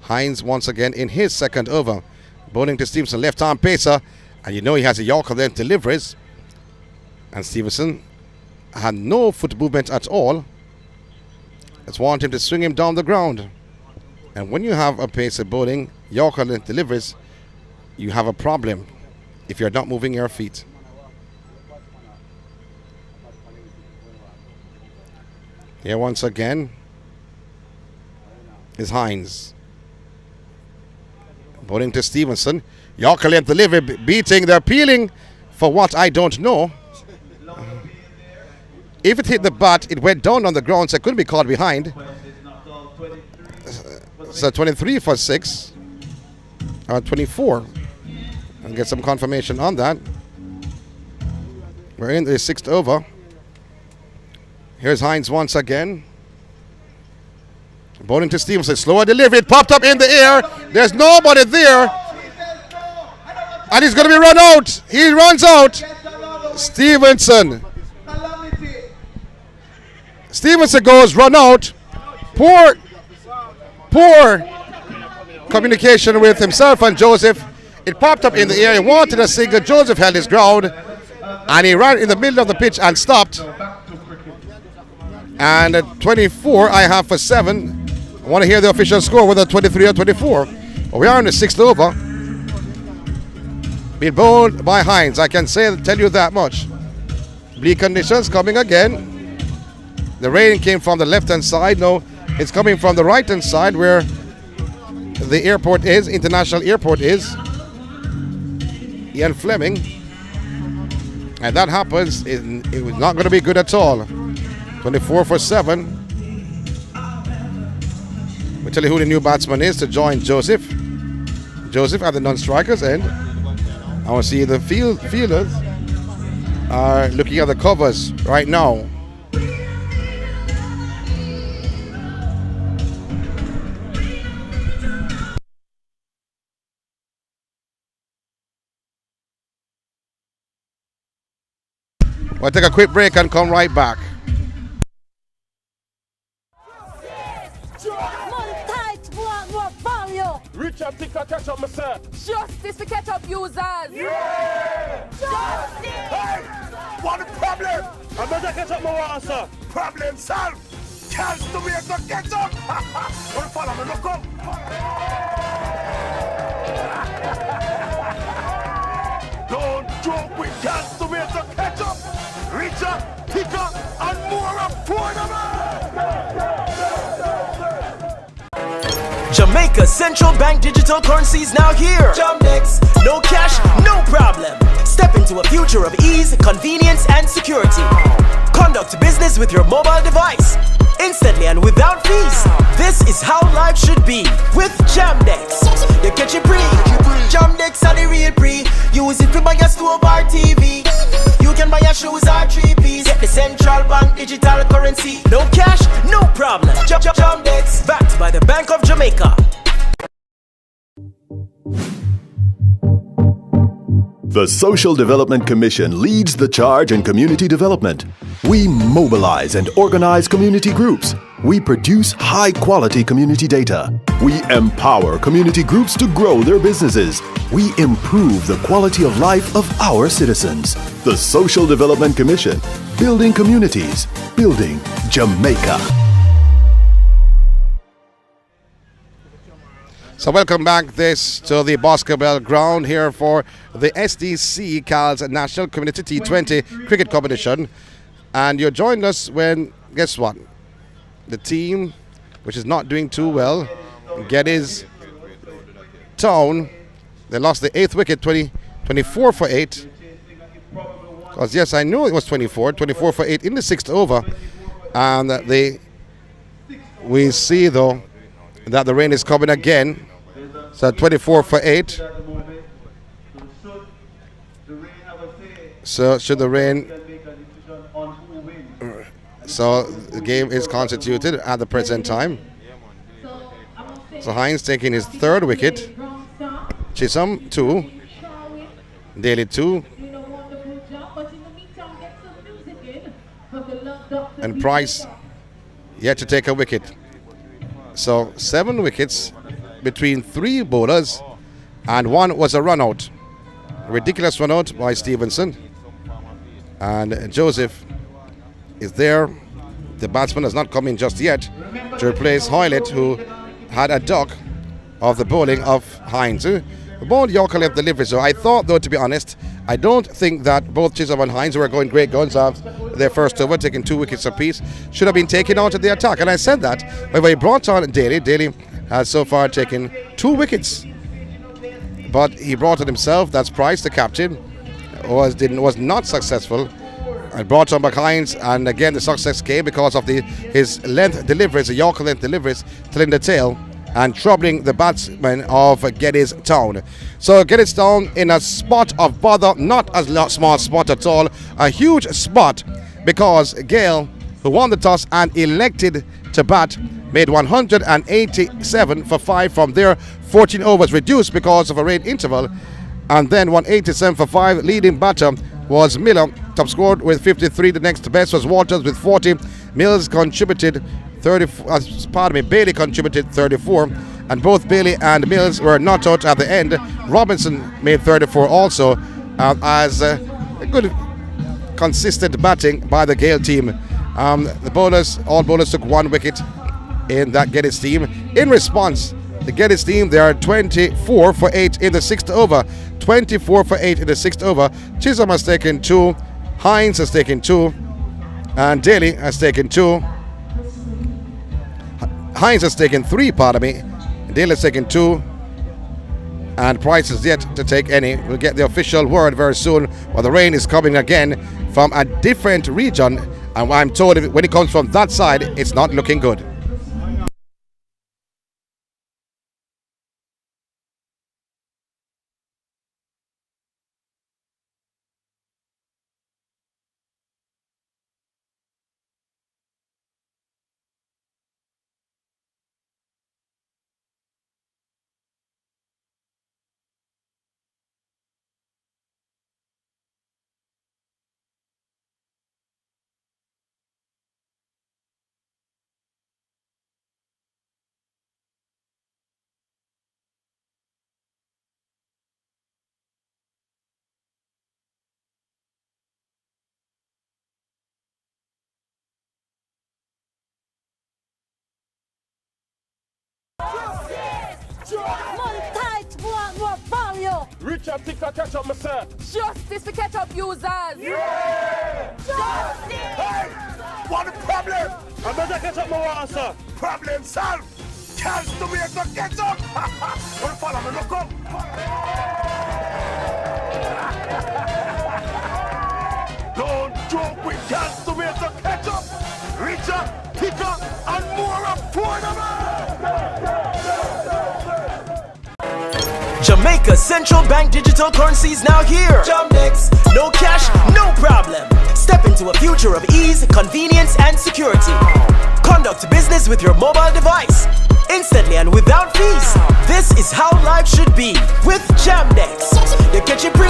Hines once again in his second over. Bowling to Stevenson, left arm pacer. And you know he has a Yorker length deliveries. And Stevenson had no foot movement at all. Just want him to swing him down the ground. And when you have a pacer bowling Yorker length deliveries, you have a problem if you're not moving your feet. Here once again is Hines. Bowling to Stevenson. Yorker length delivery beating. They're appealing for what I don't know. If it hit the bat, it went down on the ground, so it couldn't be caught behind. So 23 for 6. Or 24. I'll get some confirmation on that. We're in the 6th over. Here's Hines once again. Bowling to Stevenson. Slower delivery. It popped up in the air. There's nobody there. And he's going to be run out. He runs out. Stevenson goes run out. Poor communication with himself and Joseph. It popped up in the air. He wanted a single. Joseph held his ground. And he ran in the middle of the pitch and stopped. And at 24, I have for 7. I want to hear the official score, whether 23 or 24. But we are in the 6th over. Being bowled by Hines, I can tell you that much. Bleak conditions coming again. The rain came from the left-hand side. No, it's coming from the right-hand side where the airport is, international airport is. Ian Fleming. And that happens, it was not going to be good at all. 24 for 7. We'll tell you who the new batsman is to join Joseph. Joseph at the non-strikers end. I want to see the fielders are looking at the covers right now. We'll take a quick break and come right back. Richard, take a catch up, myself. Justice for catch up users. Yeah! Justice! Hey! What the problem? I'm not catch up my water, sir. Problem solved. Can't do me to catch up. Don't follow me, look up. Don't joke with can't do me to catch up. Richer, thicker, and more affordable. Jamaica's central bank digital currency is now here. Jamdex, no cash, no problem. Step into a future of ease, convenience, and security. Conduct business with your mobile device, instantly and without fees. This is how life should be with Jamdex. You catch it free. Jamdex are the real free. Use it to buy your stove or TV. You can buy your shoes or 3-piece. Get the central bank digital currency. No cash, no problem. Jamdex, backed by the Bank of Jamaica. The Social Development Commission leads the charge in community development. We mobilize and organize community groups. We produce high-quality community data. We empower community groups to grow their businesses. We improve the quality of life of our citizens. The Social Development Commission, building communities, building Jamaica. So welcome back this to the basketball ground here for the SDC Cal's National Community T20 Cricket Competition. And you joined us when, guess what? The team, which is not doing too well, Gettys Town, they lost the 8th wicket, 24 for 8. Because yes, I knew it was 24 for 8 in the 6th over. And we see though that the rain is coming again. So 24 for 8. So should the rain... So the game is constituted at the present time. So Hines taking his 3rd wicket. Chisholm 2. Daly 2. And Price yet to take a wicket. So 7 wickets between 3 bowlers, and 1 was a run out. Ridiculous run out by Stevenson. And Joseph is there. The batsman has not come in just yet to replace Hoylett, who had a duck of the bowling of Hines. The ball Yorker left delivery. So I thought, though, to be honest, I don't think that both Chisholm and Hines, who were going great guns off their first over, taking 2 wickets apiece, should have been taken out of the attack. And I said that. However, he brought on Daly. Daly has so far taken 2 wickets. But he brought it himself. That's Price, the captain, was not successful. And brought on back Hines, and again the success came because of his length deliveries, the Yorker length deliveries, tilling the tail and troubling the batsmen of Gettys Town. So Gettys Town in a spot of bother, not a small spot at all, a huge spot, because Gale, who won the toss and elected to bat, made 187 for 5 from there. 14 overs reduced because of a rain interval, and then 187 for 5. Leading batter was Miller, top scored with 53. The next best was Walters with 40. Mills contributed 34. Bailey contributed 34, and both Bailey and Mills were not out at the end. Robinson made 34 also, as a good consistent batting by the Gale team. All bowlers took 1 wicket in that Geddes team. In response, the Geddes team, they are 24 for 8 in the 6th over. 24 for 8 in the 6th over. Chisholm has taken 2, Hines has taken 2, and Daly has taken 2. Hines has taken 3, pardon me. Daly has taken 2, and Price is yet to take any. We'll get the official word very soon. Well, the rain is coming again from a different region, and I'm told when it comes from that side, it's not looking good. Richard, think I catch up myself. Justice for catch up users. Yeah! Justice! Hey! What a problem? I better catch up my water, sir. Problem solved. Chance to be able to catch up. Don't follow me, look up. Don't joke with chance to be able to catch up. Richer, thicker, and more affordable. Jamaica's central bank digital currency is now here. Jamdex, no cash, no problem. Step into a future of ease, convenience, and security. Conduct business with your mobile device, instantly and without fees. This is how life should be with Jamdex. You catch it free.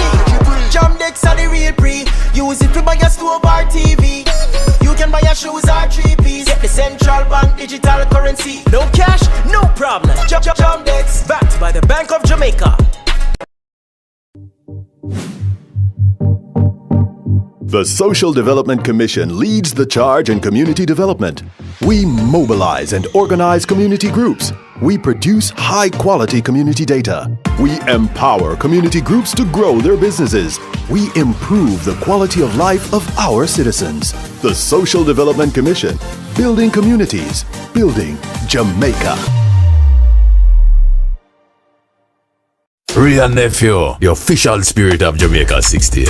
Jamdex are the real free. Use it to buy a stove or TV. You can buy your shoes or 3-piece. Get the central bank digital currency. No cash, no problem. Jamdex, backed by the Bank of Jamaica. The Social Development Commission leads the charge in community development. We mobilize and organize community groups. We produce high-quality community data. We empower community groups to grow their businesses. We improve the quality of life of our citizens. The Social Development Commission, building communities, building Jamaica. Real nephew, the official spirit of Jamaica 68.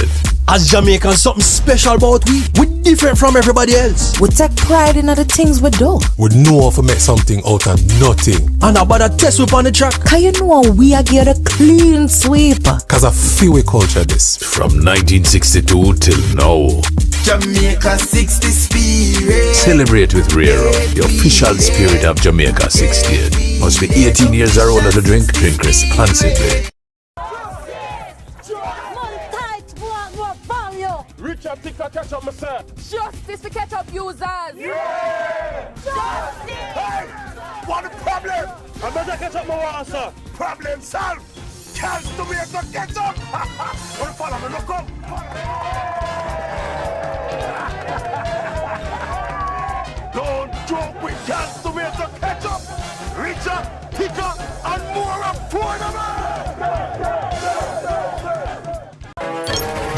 As Jamaicans, something special about we different from everybody else. We take pride in the things we do. We know how to make something out of nothing. And about a test whip on the track. Cause you know we are get a clean sweep. Cause I feel we culture this. From 1962 till now. Jamaica 60 spirit. Celebrate with Rero, the official spirit of Jamaica 68. Must be 18 years or older to drink responsibly. Richard, think I catch up myself. Justice for catch up users. Yeah! Justice! Hey! What a problem? I better catch up my water, sir. Problem solved. Chance to be able to catch up.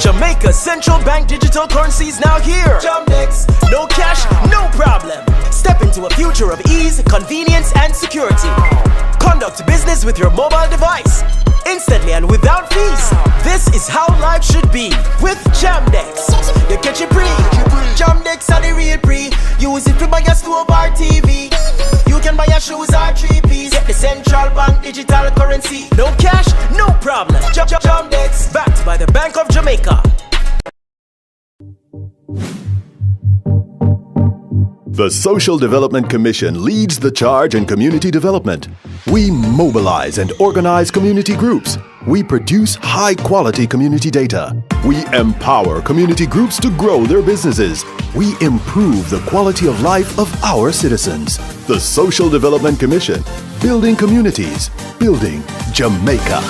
Jamaica's central bank digital currency is now here. Jamdex, no cash, no problem. Step into a future of ease, convenience, and security. Conduct business with your mobile device, instantly and without fees. This is how life should be with Jamdex. You catch it free. Jamdex are the real pre. Use it to buy a stove or TV. You can buy your shoes or 3Ps. Get the central bank digital currency. No cash, no problem. Jamdex, backed by the Bank of Jamaica. The Social Development Commission leads the charge in community development. We mobilize and organize community groups. We produce high-quality community data. We empower community groups to grow their businesses. We improve the quality of life of our citizens. The Social Development Commission, building communities, building Jamaica.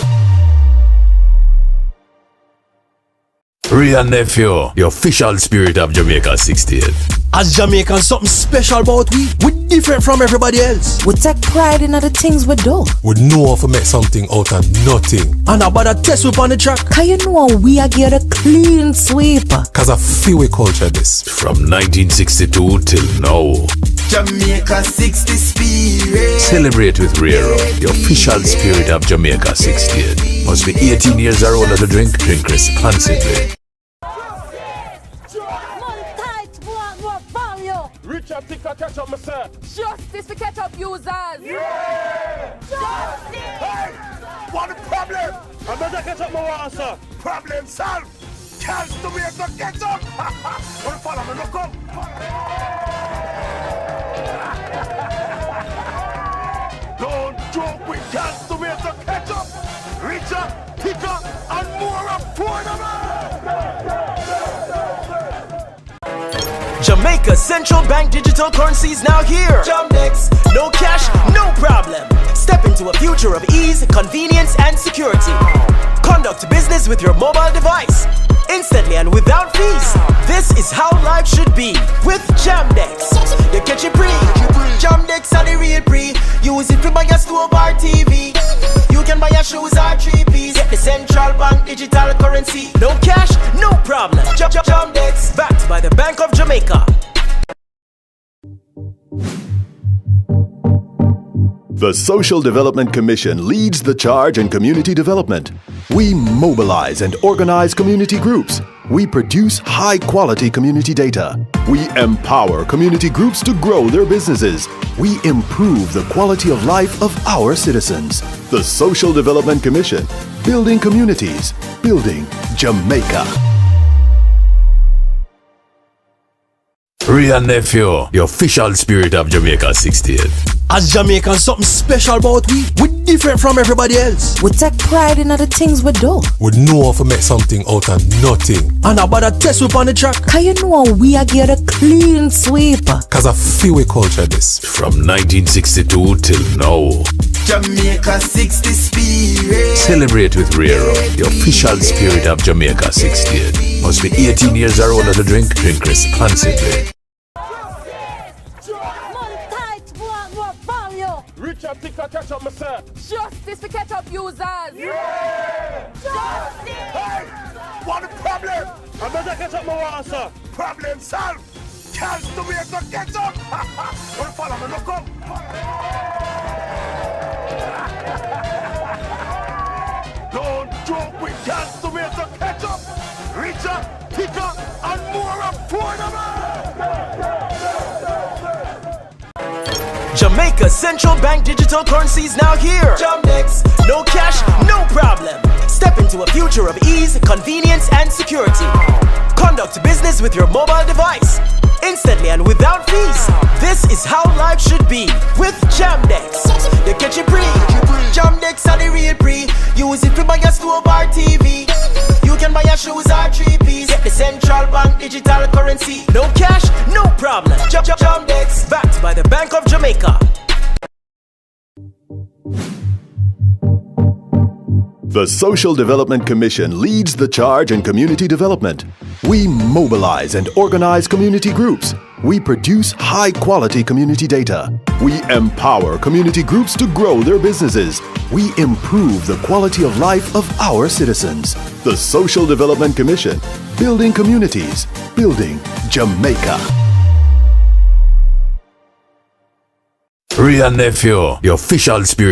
Real nephew, the official spirit of Jamaica 68. As Jamaicans, something special about we different from everybody else. We take pride in the things we do. We know how to make something out of nothing. And about a test whip on the track. Cause you know we are get a clean sweep. Cause I feel we culture this. From 1962 till now. Jamaica 60 spirit. Celebrate with Rero, the official spirit of Jamaica 68. Must be 18 years or older to drink. Drink responsibly. Richard, think I catch up myself. Justice for catch up users. Yeah! Justice! Hey! What the problem? I better catch up my water, sir. Problem solved. Chance to be able to catch up. Don't follow me, look up. Don't joke with chance to be able to catch up. Richer, thicker, and more affordable. Jamaica's central bank digital currency is now here. Jamdex, no cash, no problem. Step into a future of ease, convenience, and security. Conduct business with your mobile device, instantly and without fees. This is how life should be with Jamdex. You catch it free. Jamdex are the real pre. Use it to buy a stove or TV. You can buy your shoes or 3Ps. Get the central bank digital currency. No cash, no problem. Jamdex, backed by the Bank of Jamaica. The Social Development Commission leads the charge in community development. We mobilize and organize community groups. We produce high-quality community data. We empower community groups to grow their businesses. We improve the quality of life of our citizens. The Social Development Commission, building communities, building Jamaica. Real nephew, the official spirit of Jamaica 68. As Jamaicans, something special about we different from everybody else. We take pride in the things we do. We know how to make something out of nothing. And about a test whip on the track. Cause you know we are get a clean sweep. Cause I feel we culture this. From 1962 till now. Jamaica 60 spirit. Celebrate with Rero, the official spirit of Jamaica 68. Must be 18 years or older to drink. Drink responsibly. Richard, think I catch up myself. Justice for catch up users. Yeah! Justice! Hey! What the problem? I better catch up my water, sir. Problem solved. Chance to be able to catch up. Don't follow me, look up. Don't joke with chance to be able to catch up. Richer, thicker, and more affordable. Jamaica's central bank digital currency is now here. Jamdex, no cash, no problem. Step into a future of ease, convenience, and security. Conduct business with your mobile device, instantly and without fees. This is how life should be with Jamdex. You catch it free. Jamdex are the real pre. Use it to buy a stove or TV. You can buy your shoes or 3Ps. Get the central bank digital currency. No cash, no problem. Jamdex, backed by the Bank of Jamaica. The Social Development Commission leads the charge in community development. We mobilize and organize community groups. We produce high-quality community data. We empower community groups to grow their businesses. We improve the quality of life of our citizens. The Social Development Commission, building communities, building Jamaica. Ray and Nephew, the official spirit